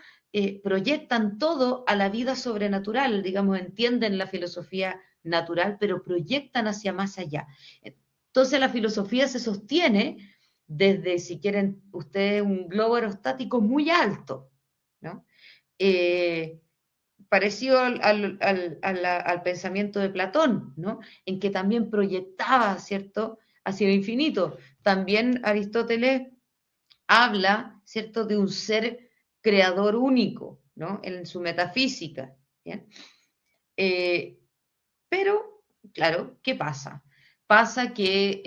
proyectan todo a la vida sobrenatural, digamos, entienden la filosofía natural, pero proyectan hacia más allá. Entonces la filosofía se sostiene desde, si quieren ustedes, un globo aerostático muy alto, ¿no? Eh, Parecido al pensamiento de Platón, ¿no? En que también proyectaba, ¿cierto?, hacia el infinito. También Aristóteles habla, ¿cierto?, de un ser creador único, ¿no?, en su metafísica, ¿bien? Eh, pero, claro, ¿qué pasa? Pasa que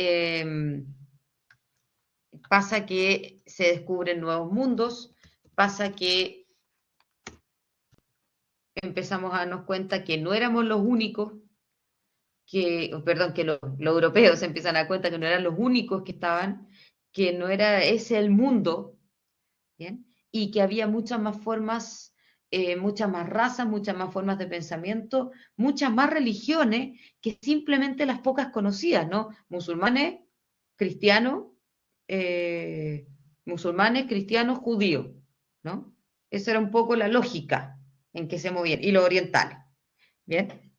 se descubren nuevos mundos, pasa que empezamos a darnos cuenta que no éramos los únicos, que, perdón, que los europeos se empiezan a dar cuenta que no eran los únicos que estaban, que no era ese el mundo, ¿bien? Y que había muchas más formas, muchas más razas, muchas más formas de pensamiento, muchas más religiones que simplemente las pocas conocidas, ¿no? Cristianos, eh, musulmanes, cristianos, judíos, ¿no? Esa era un poco la lógica en que se movían, y los orientales, ¿bien?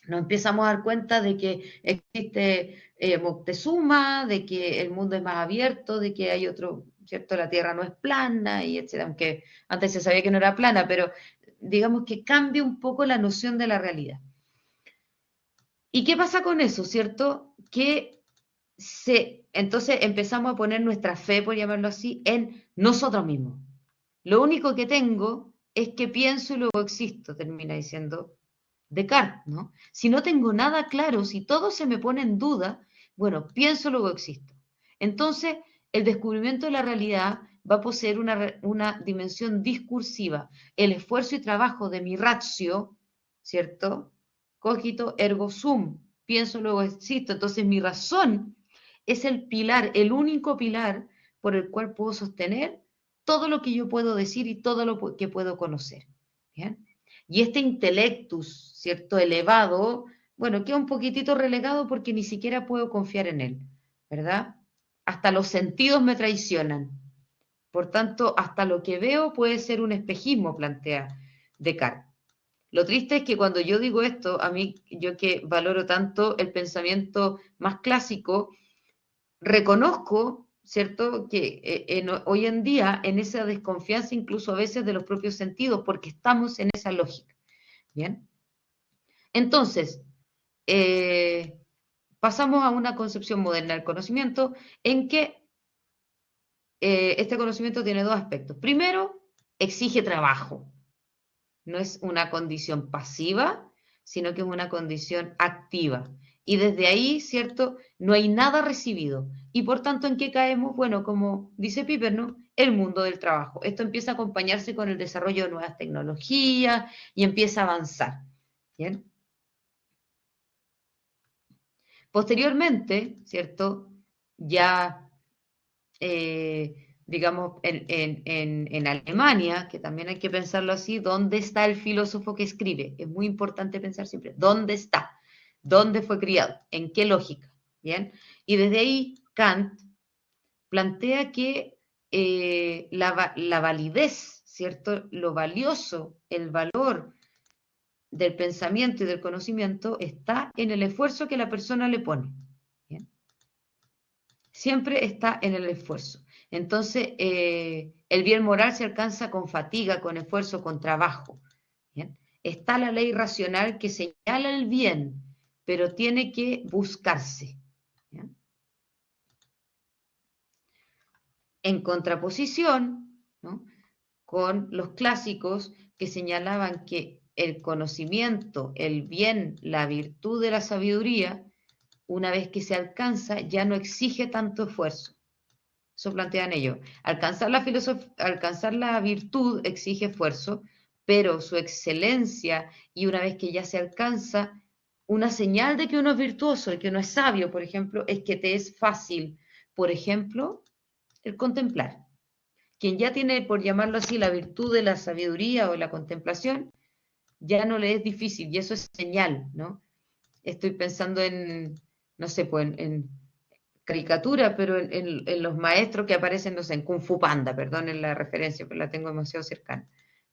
Nos empezamos a dar cuenta de que existe Moctezuma, de que el mundo es más abierto, de que hay otro, ¿cierto? La Tierra no es plana, y etcétera, aunque antes se sabía que no era plana, pero digamos que cambia un poco la noción de la realidad. ¿Y qué pasa con eso, cierto? Que entonces empezamos a poner nuestra fe, por llamarlo así, en nosotros mismos. Lo único que tengo es que pienso y luego existo, termina diciendo Descartes, ¿no? Si no tengo nada claro, si todo se me pone en duda, bueno, pienso, luego existo. Entonces, el descubrimiento de la realidad va a poseer una dimensión discursiva. El esfuerzo y trabajo de mi ratio, ¿cierto? Cogito ergo sum, pienso, luego existo. Entonces, mi razón es el pilar, el único pilar por el cual puedo sostener todo lo que yo puedo decir y todo lo que puedo conocer. ¿Bien? Y este intelectus, ¿cierto? Elevado, bueno, queda un poquitito relegado porque ni siquiera puedo confiar en él, ¿verdad? Hasta los sentidos me traicionan. Por tanto, hasta lo que veo puede ser un espejismo, plantea Descartes. Lo triste es que cuando yo digo esto, a mí, yo que valoro tanto el pensamiento más clásico, reconozco, ¿cierto?, que hoy en día en esa desconfianza incluso a veces de los propios sentidos, porque estamos en esa lógica. ¿Bien? Entonces, eh, pasamos a una concepción moderna del conocimiento en que este conocimiento tiene dos aspectos. Primero, exige trabajo. No es una condición pasiva, sino que es una condición activa. Y desde ahí, ¿cierto? No hay nada recibido. Y por tanto, ¿en qué caemos? Bueno, como dice Piper, ¿no? El mundo del trabajo. Esto empieza a acompañarse con el desarrollo de nuevas tecnologías y empieza a avanzar. ¿Bien? Posteriormente, ¿cierto? Ya, digamos, en Alemania, que también hay que pensarlo así, ¿dónde está el filósofo que escribe? Es muy importante pensar siempre, ¿dónde está? ¿Dónde fue criado? ¿En qué lógica? ¿Bien? Y desde ahí Kant plantea que la validez, ¿cierto? Lo valioso, el valor del pensamiento y del conocimiento está en el esfuerzo que la persona le pone. ¿Bien? Siempre está en el esfuerzo. Entonces, el bien moral se alcanza con fatiga, con esfuerzo, con trabajo. ¿Bien? Está la ley racional que señala el bien, pero tiene que buscarse. ¿Bien? En contraposición, ¿no?, con los clásicos que señalaban que el conocimiento, el bien, la virtud de la sabiduría, una vez que se alcanza, ya no exige tanto esfuerzo. Eso plantean ellos. Alcanzar la virtud exige esfuerzo, pero su excelencia, y una vez que ya se alcanza, una señal de que uno es virtuoso, de que uno es sabio, por ejemplo, es que te es fácil, por ejemplo, el contemplar. Quien ya tiene, por llamarlo así, la virtud de la sabiduría o la contemplación, ya no le es difícil, y eso es señal, ¿no? Estoy pensando en, no sé, pues en caricatura, pero en los maestros que aparecen, no sé, en Kung Fu Panda, perdonen la referencia, pero la tengo demasiado cercana,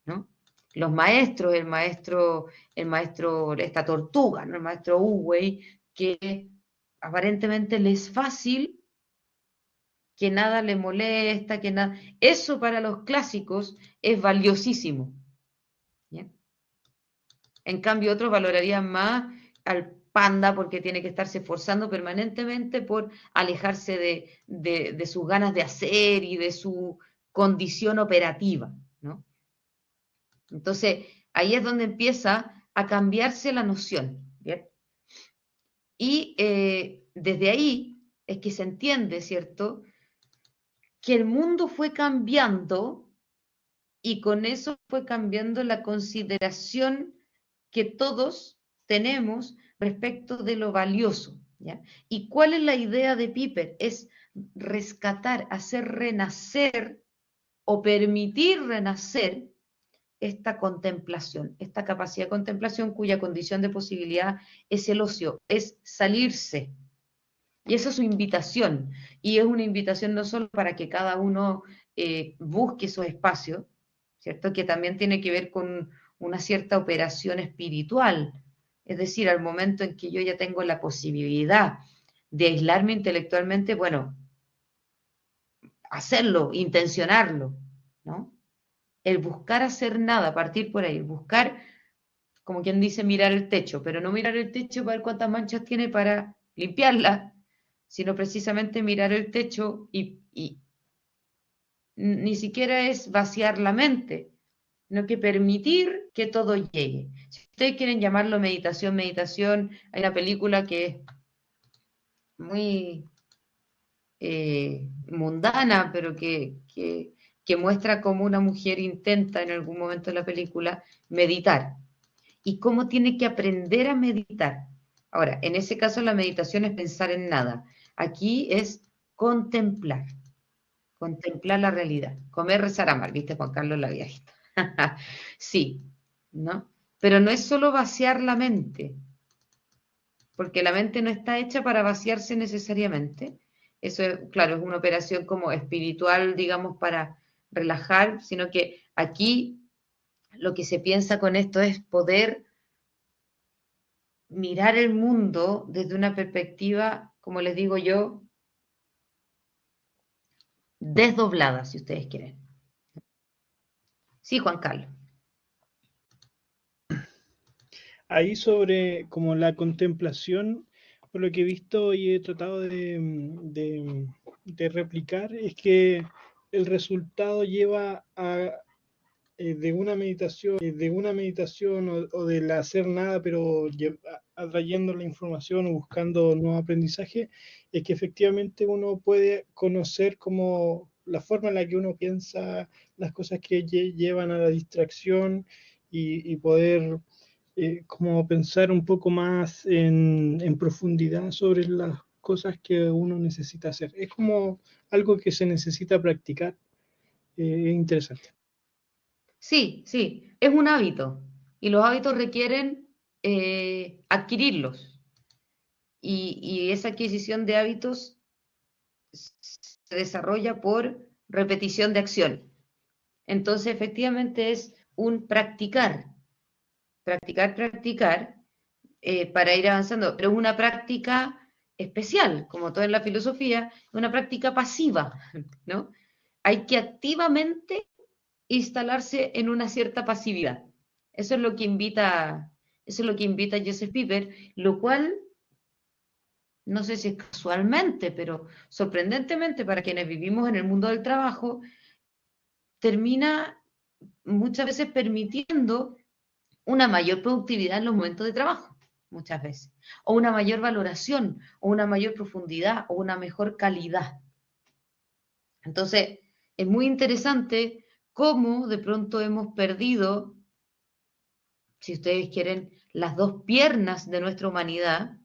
¿no? Los maestros, el maestro, esta tortuga, ¿no? El maestro Uwei, que aparentemente le es fácil, que nada le molesta, que nada. Eso para los clásicos es valiosísimo. ¿Bien? En cambio, otros valorarían más al panda porque tiene que estarse esforzando permanentemente por alejarse de sus ganas de hacer y de su condición operativa, ¿no? Entonces, ahí es donde empieza a cambiarse la noción, ¿bien? Y desde ahí es que se entiende, ¿cierto?, que el mundo fue cambiando y con eso fue cambiando la consideración que todos tenemos respecto de lo valioso. ¿Ya? ¿Y cuál es la idea de Piper? Es rescatar, hacer renacer o permitir renacer esta contemplación, esta capacidad de contemplación cuya condición de posibilidad es el ocio, es salirse. Y esa es su invitación. Y es una invitación no solo para que cada uno busque esos espacios, ¿cierto? Que también tiene que ver con una cierta operación espiritual. Es decir, al momento en que yo ya tengo la posibilidad de aislarme intelectualmente, bueno, hacerlo, intencionarlo, ¿no? El buscar hacer nada, partir por ahí, buscar, como quien dice, mirar el techo, pero no mirar el techo para ver cuántas manchas tiene para limpiarla, sino precisamente mirar el techo y ni siquiera es vaciar la mente, sino que permitir que todo llegue. Si ustedes quieren llamarlo meditación, meditación, hay una película que es muy mundana, pero que muestra cómo una mujer intenta en algún momento de la película meditar y cómo tiene que aprender a meditar. Ahora, en ese caso la meditación es pensar en nada. Aquí es contemplar, contemplar la realidad. Comer, rezar, amar, ¿viste Juan Carlos la viajita? Sí, ¿no? Pero no es solo vaciar la mente, porque la mente no está hecha para vaciarse necesariamente. Eso es, claro, es una operación como espiritual, digamos, para relajar, sino que aquí lo que se piensa con esto es poder mirar el mundo desde una perspectiva, como les digo yo, desdoblada, si ustedes quieren. Sí, Juan Carlos. Ahí sobre como la contemplación, por lo que he visto y he tratado de replicar, es que el resultado lleva a de una meditación o del hacer nada, pero atrayendo la información o buscando nuevo aprendizaje, es que efectivamente uno puede conocer como la forma en la que uno piensa, las cosas que llevan a la distracción y poder como pensar un poco más en profundidad sobre las cosas que uno necesita hacer. Es como algo que se necesita practicar. Es interesante. Sí, sí, es un hábito y los hábitos requieren adquirirlos y esa adquisición de hábitos se desarrolla por repetición de acción. Entonces, efectivamente es un practicar, practicar, practicar para ir avanzando, pero es una práctica especial, como todo en la filosofía, una práctica pasiva, ¿no? Hay que activamente instalarse en una cierta pasividad. Eso es lo que invita, eso es lo que invita Joseph Piper, lo cual no sé si es casualmente, pero sorprendentemente para quienes vivimos en el mundo del trabajo, termina muchas veces permitiendo una mayor productividad en los momentos de trabajo, muchas veces, o una mayor valoración, o una mayor profundidad, o una mejor calidad. Entonces, es muy interesante cómo de pronto hemos perdido, si ustedes quieren, las dos piernas de nuestra humanidad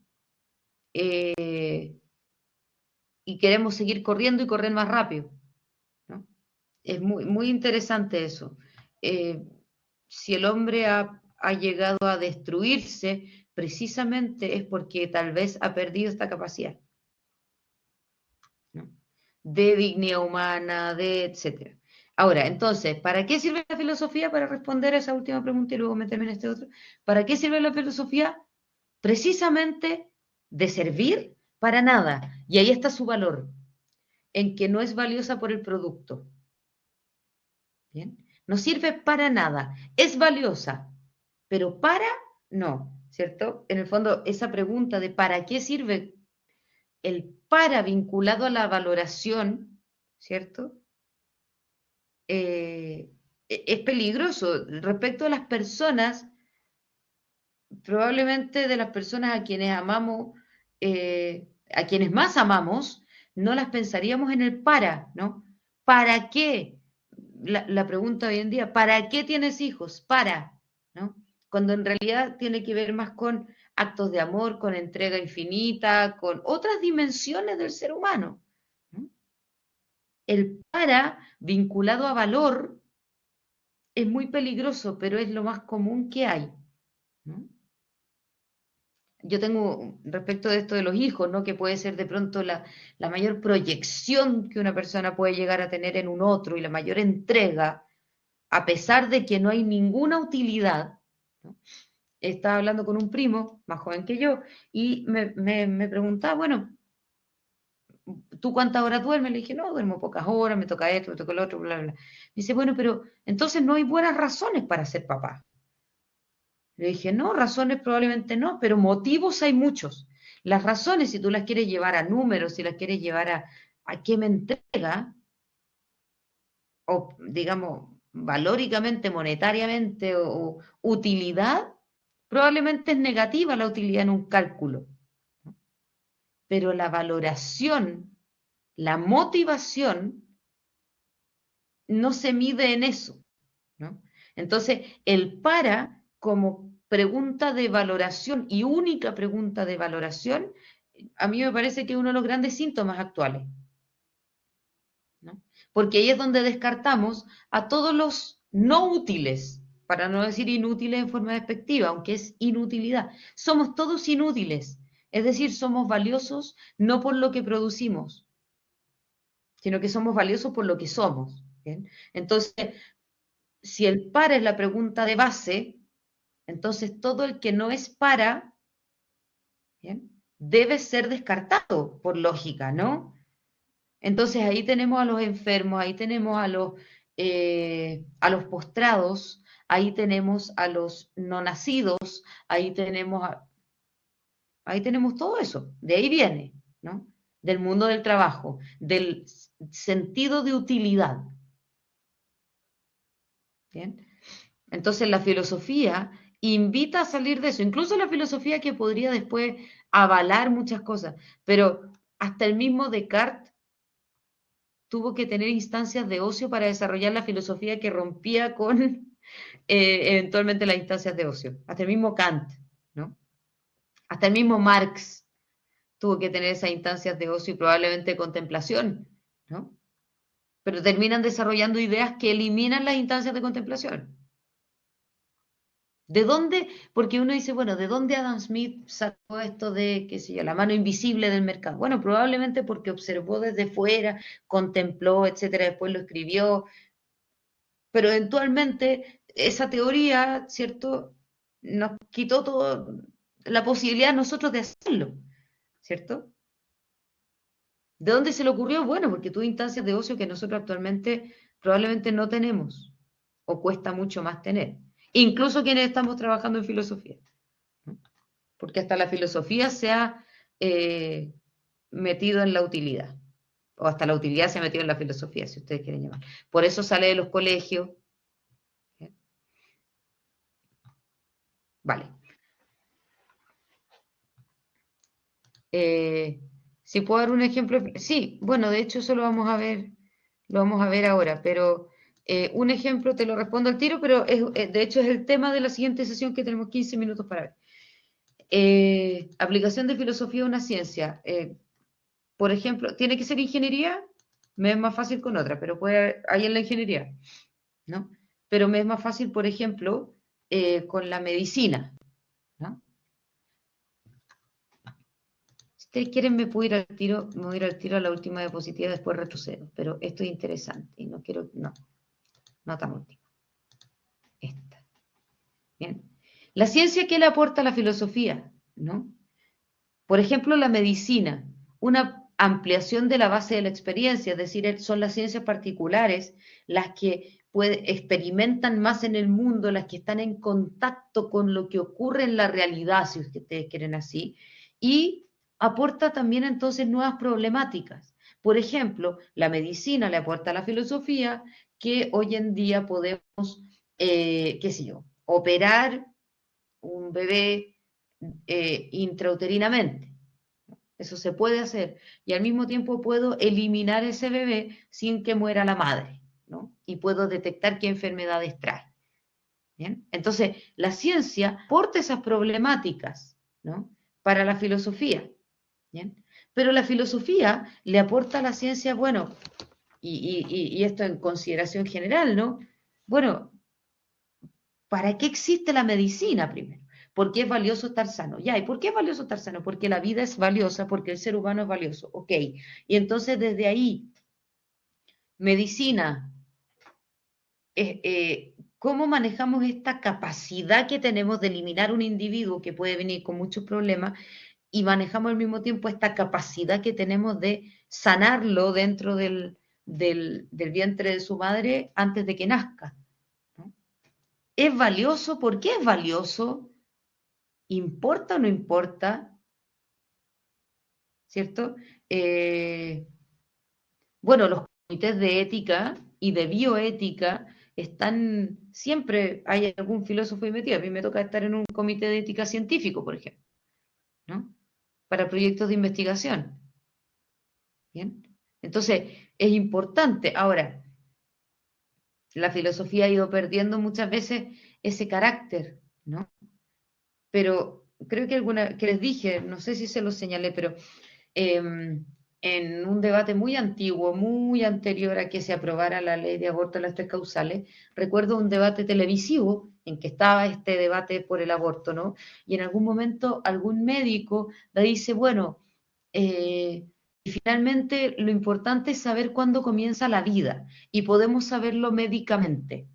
y queremos seguir corriendo y correr más rápido, ¿no? Es muy, muy interesante eso. Eh, si el hombre ha llegado a destruirse, precisamente es porque tal vez ha perdido esta capacidad, ¿no? De dignidad humana, de etcétera. Ahora, entonces, ¿para qué sirve la filosofía? Para responder a esa última pregunta y luego meterme en este otro. ¿Para qué sirve la filosofía? Precisamente de servir para nada. Y ahí está su valor, en que no es valiosa por el producto. ¿Bien? No sirve para nada. Es valiosa, pero para no, ¿cierto? En el fondo, esa pregunta de ¿para qué sirve el para vinculado a la valoración, ¿cierto? Es peligroso. Respecto a las personas, probablemente de las personas a quienes amamos, a quienes más amamos, no las pensaríamos en el para, ¿no? ¿Para qué? La pregunta hoy en día, ¿para qué tienes hijos? Para, ¿no? Cuando en realidad tiene que ver más con actos de amor, con entrega infinita, con otras dimensiones del ser humano, ¿no? el para vinculado a valor es muy peligroso, pero es lo más común que hay, ¿no? Yo tengo, respecto de esto de los hijos, ¿no? Que puede ser de pronto la mayor proyección que una persona puede llegar a tener en un otro y la mayor entrega, a pesar de que no hay ninguna utilidad, ¿no? Estaba hablando con un primo, más joven que yo, y me preguntaba, bueno, ¿tú cuántas horas duermes? Le dije, no, duermo pocas horas, me toca esto, me toca lo otro, bla, bla, bla. Me dice, bueno, pero entonces no hay buenas razones para ser papá. Le dije, no, razones probablemente no, pero motivos hay muchos. Las razones, si tú las quieres llevar a números, si las quieres llevar a qué me entrega, o digamos, valóricamente, monetariamente, o utilidad, probablemente es negativa la utilidad en un cálculo. Pero la valoración, la motivación, no se mide en eso, ¿no? Entonces, el para como pregunta de valoración y única pregunta de valoración, a mí me parece que es uno de los grandes síntomas actuales, ¿no? Porque ahí es donde descartamos a todos los no útiles, para no decir inútiles en forma despectiva, aunque es inutilidad. Somos todos inútiles, es decir, somos valiosos no por lo que producimos, sino que somos valiosos por lo que somos, ¿bien? Entonces, si el para es la pregunta de base, entonces todo el que no es para, ¿bien?, debe ser descartado por lógica, ¿no? Entonces ahí tenemos a los enfermos, ahí tenemos a los postrados, ahí tenemos a los no nacidos, ahí tenemos todo eso, de ahí viene, ¿no? Del mundo del trabajo, del sentido de utilidad. ¿Bien? Entonces la filosofía invita a salir de eso, incluso la filosofía que podría después avalar muchas cosas, pero hasta el mismo Descartes tuvo que tener instancias de ocio para desarrollar la filosofía que rompía con eventualmente las instancias de ocio. Hasta el mismo Kant, ¿no? Hasta el mismo Marx tuvo que tener esas instancias de ocio y probablemente contemplación, ¿no? Pero terminan desarrollando ideas que eliminan las instancias de contemplación. ¿De dónde? Porque uno dice, bueno, ¿de dónde Adam Smith sacó esto de, qué sé yo, la mano invisible del mercado? Bueno, probablemente porque observó desde fuera, contempló, etcétera, después lo escribió, pero eventualmente esa teoría, ¿cierto?, nos quitó toda la posibilidad a nosotros de hacerlo, ¿cierto? ¿De dónde se le ocurrió? Bueno, porque tuvo instancias de ocio que nosotros actualmente probablemente no tenemos, o cuesta mucho más tener. Incluso quienes estamos trabajando en filosofía, ¿no? Porque hasta la filosofía se ha metido en la utilidad, o hasta la utilidad se ha metido en la filosofía, si ustedes quieren llamar. Por eso sale de los colegios. ¿Bien? Vale. Si puedo dar un ejemplo, sí, bueno, de hecho eso lo vamos a ver ahora, pero un ejemplo te lo respondo al tiro, pero de hecho es el tema de la siguiente sesión que tenemos 15 minutos para ver. Aplicación de filosofía a una ciencia. Por ejemplo, ¿tiene que ser ingeniería? Me es más fácil con otra, pero hay en la ingeniería, ¿no? Pero me es más fácil, por ejemplo, con la medicina, ¿no? Si ustedes quieren me puedo ir al tiro, me voy a ir al tiro a la última diapositiva, después retrocedo, pero esto es interesante y no quiero, no tan última. Esta. Bien. La ciencia, ¿qué le aporta a la filosofía? ¿No? Por ejemplo, la medicina, una ampliación de la base de la experiencia, es decir, son las ciencias particulares las que experimentan más en el mundo, las que están en contacto con lo que ocurre en la realidad, si ustedes quieren así, y aporta también entonces nuevas problemáticas. Por ejemplo, la medicina le aporta a la filosofía que hoy en día podemos, qué sé yo, operar un bebé intrauterinamente. Eso se puede hacer. Y al mismo tiempo puedo eliminar ese bebé sin que muera la madre, ¿no? Y puedo detectar qué enfermedades trae. ¿Bien? Entonces, la ciencia aporta esas problemáticas, ¿no?, para la filosofía. ¿Bien? Pero la filosofía le aporta a la ciencia, bueno, y esto en consideración general, ¿no? Bueno, ¿para qué existe la medicina primero? ¿Por qué es valioso estar sano? Ya, ¿y por qué es valioso estar sano? Porque la vida es valiosa, porque el ser humano es valioso. Ok, y entonces desde ahí, medicina, ¿cómo manejamos esta capacidad que tenemos de eliminar un individuo que puede venir con muchos problemas y manejamos al mismo tiempo esta capacidad que tenemos de sanarlo dentro del vientre de su madre antes de que nazca? ¿No? ¿Es valioso? ¿Por qué es valioso? ¿Importa o no importa? ¿Cierto? Bueno, los comités de ética y de bioética están, siempre hay algún filósofo ahí metido. A mí me toca estar en un comité de ética científico, por ejemplo, ¿no? Para proyectos de investigación. ¿Bien? Entonces, es importante. Ahora, la filosofía ha ido perdiendo muchas veces ese carácter, ¿no? Pero creo que alguna, que les dije, no sé si se lo señalé, pero en un debate muy antiguo, muy anterior a que se aprobara la ley de aborto en las 3 causales, recuerdo un debate televisivo en que estaba este debate por el aborto, ¿no? Y en algún momento algún médico le dice, bueno, y finalmente lo importante es saber cuándo comienza la vida y podemos saberlo médicamente.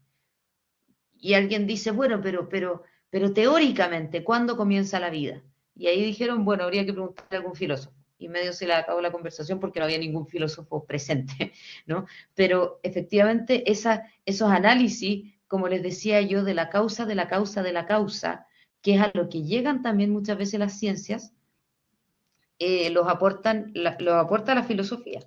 Y alguien dice, bueno, pero teóricamente, ¿cuándo comienza la vida? Y ahí dijeron, bueno, habría que preguntarle a algún filósofo. Y medio se le acabó la conversación porque no había ningún filósofo presente, ¿no? Pero efectivamente esos análisis, como les decía yo, de la causa, de la causa, de la causa, que es a lo que llegan también muchas veces las ciencias, los aporta la filosofía,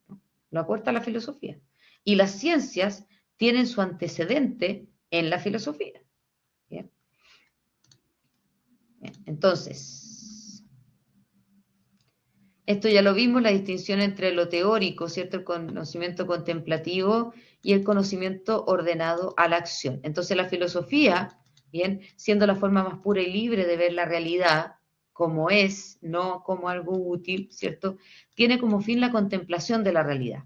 ¿no? Lo aporta la filosofía. Y las ciencias tienen su antecedente en la filosofía. ¿Bien? Bien. Entonces, esto ya lo vimos, la distinción entre lo teórico, ¿cierto? El conocimiento contemplativo y el conocimiento ordenado a la acción. Entonces, la filosofía, bien, siendo la forma más pura y libre de ver la realidad como es, no como algo útil, ¿cierto? Tiene como fin la contemplación de la realidad.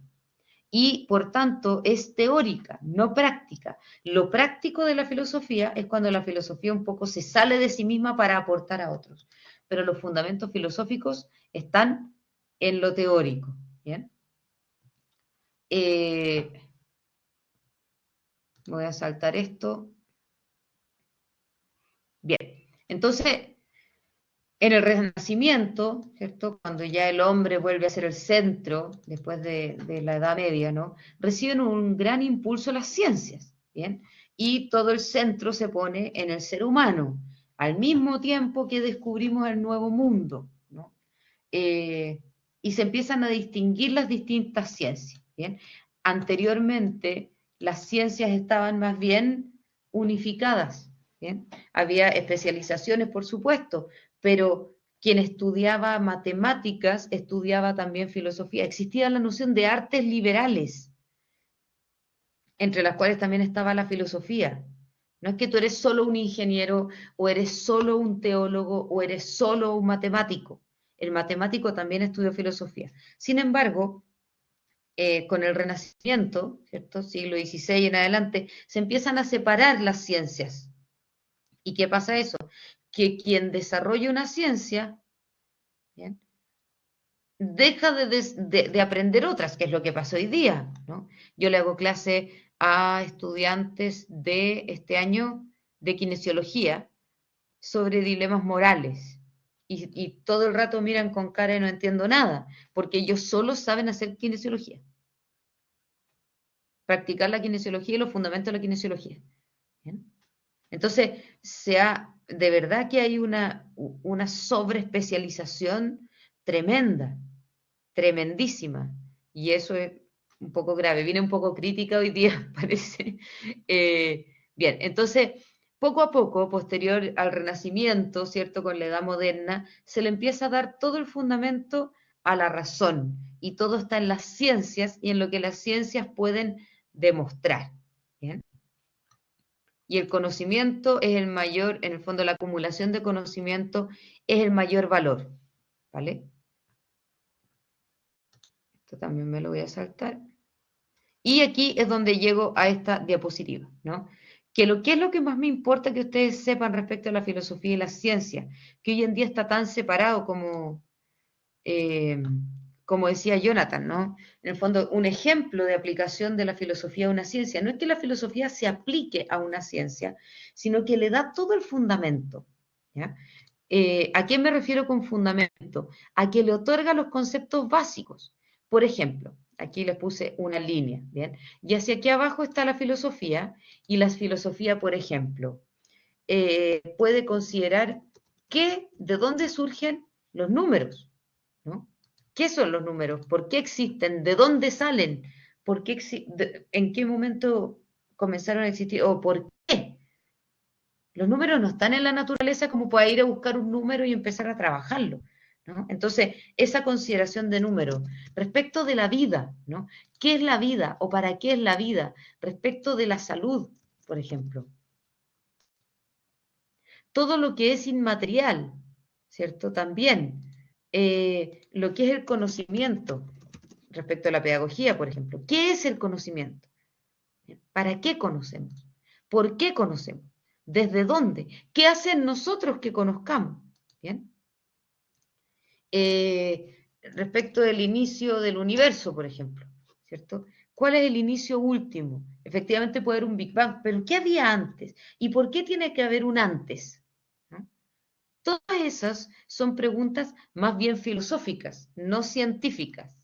Y por tanto es teórica, no práctica. Lo práctico de la filosofía es cuando la filosofía un poco se sale de sí misma para aportar a otros, pero los fundamentos filosóficos están en lo teórico. ¿Bien? Voy a saltar esto. Bien, entonces en el Renacimiento, ¿cierto? Cuando ya el hombre vuelve a ser el centro, después de la Edad Media, ¿no? Reciben un gran impulso las ciencias, ¿bien? Y todo el centro se pone en el ser humano, al mismo tiempo que descubrimos el nuevo mundo, ¿no? Y se empiezan a distinguir las distintas ciencias, ¿bien? Anteriormente, las ciencias estaban más bien unificadas, ¿bien? Había especializaciones, por supuesto, pero quien estudiaba matemáticas estudiaba también filosofía. Existía la noción de artes liberales, entre las cuales también estaba la filosofía. No es que tú eres solo un ingeniero o eres solo un teólogo o eres solo un matemático. El matemático también estudió filosofía. Sin embargo, con el Renacimiento, ¿cierto? Siglo XVI en adelante, se empiezan a separar las ciencias. ¿Y qué pasa eso? Que quien desarrolla una ciencia, ¿bien?, deja de aprender otras, que es lo que pasa hoy día, ¿no? Yo le hago clase a estudiantes de este año de kinesiología sobre dilemas morales y todo el rato miran con cara de no entiendo nada, porque ellos solo saben hacer kinesiología, practicar la kinesiología y los fundamentos de la kinesiología. ¿Bien? Entonces, de verdad que hay una sobreespecialización tremenda, tremendísima, y eso es un poco grave. Viene un poco crítica hoy día, parece. Bien, entonces, poco a poco, posterior al Renacimiento, ¿cierto?, con la Edad Moderna, se le empieza a dar todo el fundamento a la razón, y todo está en las ciencias y en lo que las ciencias pueden demostrar. ¿Bien? Y el conocimiento es el mayor, en el fondo la acumulación de conocimiento es el mayor valor, ¿vale? Esto también me lo voy a saltar. Y aquí es donde llego a esta diapositiva, ¿no? Que es lo que más me importa que ustedes sepan respecto a la filosofía y la ciencia, que hoy en día está tan separado eh, como decía Jonathan, ¿no? En el fondo, un ejemplo de aplicación de la filosofía a una ciencia. No es que la filosofía se aplique a una ciencia, sino que le da todo el fundamento, ¿ya? ¿A qué me refiero con fundamento? A que le otorga los conceptos básicos. Por ejemplo, aquí les puse una línea, ¿bien? Y hacia aquí abajo está la filosofía, y la filosofía, por ejemplo, puede considerar de dónde surgen los números, ¿no? ¿Qué son los números? ¿Por qué existen? ¿De dónde salen? ¿En qué momento comenzaron a existir? ¿O por qué? Los números no están en la naturaleza como para ir a buscar un número y empezar a trabajarlo, ¿no? Entonces, esa consideración de número respecto de la vida, ¿no? ¿Qué es la vida o para qué es la vida? Respecto de la salud, por ejemplo. Todo lo que es inmaterial, ¿cierto? También. Lo que es el conocimiento, respecto a la pedagogía, por ejemplo. ¿Qué es el conocimiento? ¿Para qué conocemos? ¿Por qué conocemos? ¿Desde dónde? ¿Qué hacen nosotros que conozcamos? ¿Bien? Respecto del inicio del universo, por ejemplo, ¿cierto? ¿Cuál es el inicio último? Efectivamente puede haber un Big Bang, pero ¿qué había antes? ¿Y por qué tiene que haber un antes? ¿No? Todas esas son preguntas más bien filosóficas, no científicas,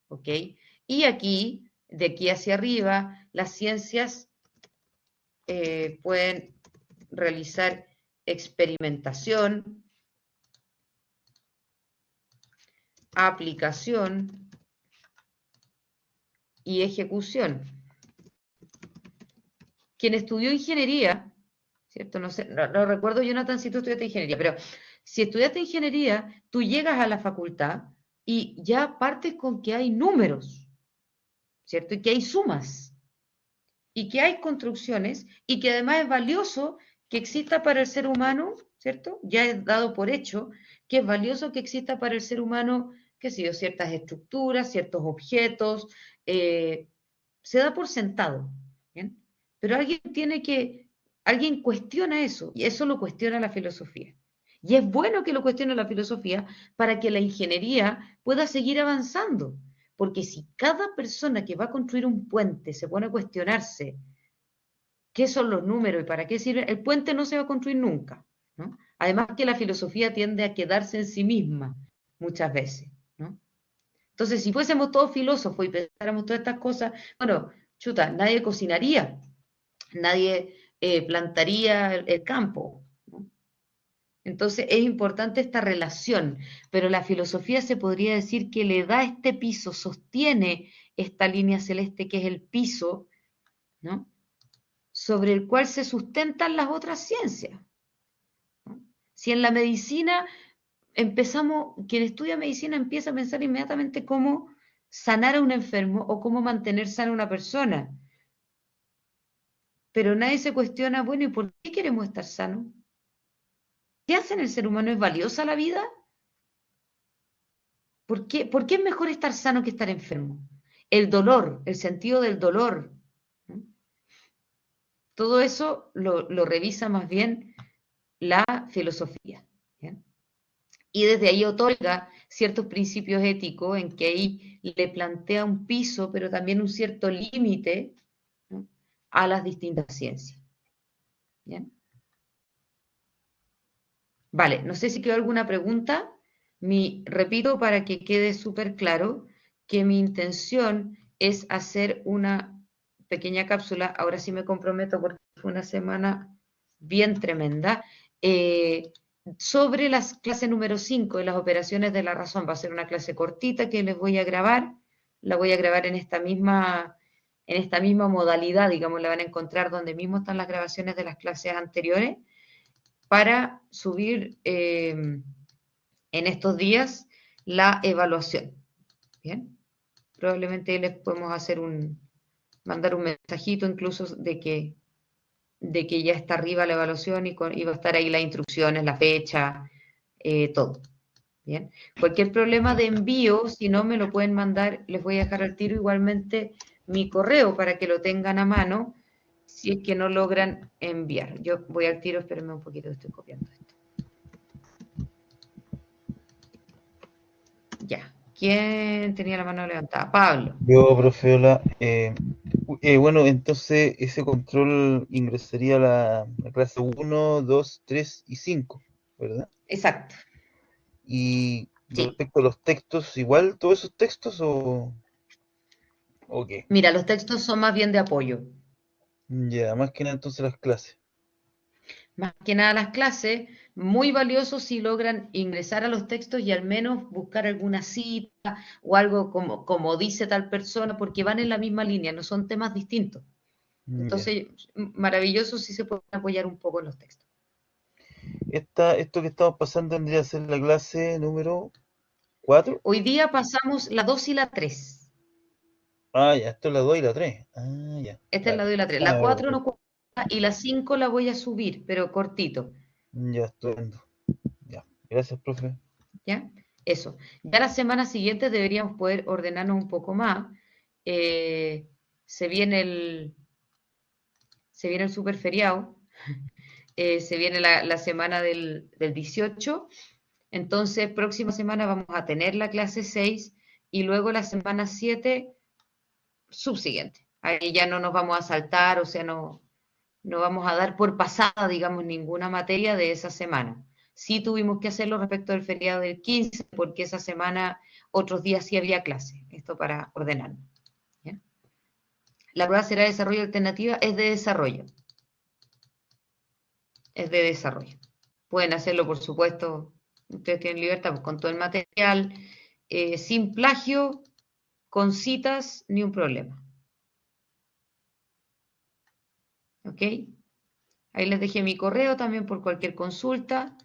¿ok? Y aquí, de aquí hacia arriba, las ciencias pueden realizar experimentación, aplicación y ejecución. Quien estudió ingeniería, ¿cierto? No sé, no recuerdo, Jonathan, si tú estudiaste ingeniería, pero si estudiaste ingeniería, tú llegas a la facultad y ya partes con que hay números, ¿cierto? Y que hay sumas, y que hay construcciones, y que además es valioso que exista para el ser humano, ¿cierto? Ya es dado por hecho que es valioso que exista para el ser humano, qué sé yo, ciertas estructuras, ciertos objetos, se da por sentado, ¿bien? Pero alguien cuestiona eso, y eso lo cuestiona la filosofía. Y es bueno que lo cuestione la filosofía para que la ingeniería pueda seguir avanzando. Porque si cada persona que va a construir un puente se pone a cuestionarse qué son los números y para qué sirven, el puente no se va a construir nunca, ¿no? Además que la filosofía tiende a quedarse en sí misma muchas veces, ¿no? Entonces, si fuésemos todos filósofos y pensáramos todas estas cosas, bueno, chuta, nadie cocinaría, nadie plantaría el campo, ¿no? Entonces es importante esta relación, pero la filosofía se podría decir que le da este piso, sostiene esta línea celeste que es el piso, ¿no? Sobre el cual se sustentan las otras ciencias, ¿no? Si en la medicina quien estudia medicina empieza a pensar inmediatamente cómo sanar a un enfermo o cómo mantener sana a una persona, pero nadie se cuestiona, bueno, ¿y por qué queremos estar sanos? ¿Qué hace en el ser humano? ¿Es valiosa la vida? ¿Por qué es mejor estar sano que estar enfermo? El dolor, el sentido del dolor, ¿no? Todo eso lo revisa más bien la filosofía, ¿bien? Y desde ahí otorga ciertos principios éticos en que ahí le plantea un piso, pero también un cierto límite, ¿no?, a las distintas ciencias. ¿Bien? Vale, no sé si quedó alguna pregunta. Repito para que quede súper claro que mi intención es hacer una pequeña cápsula. Ahora sí me comprometo porque fue una semana bien tremenda. Sobre las clases número 5 de las operaciones de la razón. Va a ser una clase cortita que les voy a grabar. La voy a grabar en esta misma modalidad, digamos, la van a encontrar donde mismo están las grabaciones de las clases anteriores, para subir en estos días la evaluación. Bien, probablemente les podemos mandar un mensajito incluso de que ya está arriba la evaluación y va a estar ahí las instrucciones, la fecha, todo. Bien, cualquier problema de envío, si no me lo pueden mandar, les voy a dejar al tiro igualmente mi correo para que lo tengan a mano si es que no logran enviar. Yo voy al tiro, espérenme un poquito, estoy copiando esto. Ya. ¿Quién tenía la mano levantada? Pablo. Yo, profe, hola. Bueno, entonces ese control ingresaría a la clase 1, 2, 3 y 5, ¿verdad? Exacto. Y Sí. respecto a los textos, ¿igual todos esos textos o qué? Mira, los textos son más bien de apoyo. Ya, más que nada entonces las clases. Más que nada las clases, muy valiosos si logran ingresar a los textos y al menos buscar alguna cita o algo como dice tal persona, porque van en la misma línea, no son temas distintos. Ya. Entonces, maravilloso si se pueden apoyar un poco en los textos. Esto que estamos pasando tendría que ser la clase número 4. Hoy día pasamos la 2 y la 3. Ah, ya, esto es la 2 y la 3. Ah, ya, Esta es la 2 vale. y la 3. Ah, La 4 perfecto. no cuenta y la 5 la voy a subir, pero cortito. Ya, estupendo. Ya, gracias, profe. ¿Ya? Eso. Ya la semana siguiente deberíamos poder ordenarnos un poco más. Eh, se viene el super feriado, se viene la semana del 18, entonces próxima semana vamos a tener la clase 6 y luego la semana 7 subsiguiente. Ahí ya no nos vamos a saltar, o sea, no vamos a dar por pasada, digamos, ninguna materia de esa semana. Sí tuvimos que hacerlo respecto del feriado del 15, porque esa semana, otros días sí había clase. Esto para ordenar. ¿Ya? La prueba será de desarrollo alternativa, es de desarrollo. Es de desarrollo. Pueden hacerlo, por supuesto, ustedes tienen libertad, pues, con todo el material, sin plagio, con citas, ni un problema. ¿Ok? Ahí les dejé mi correo también por cualquier consulta.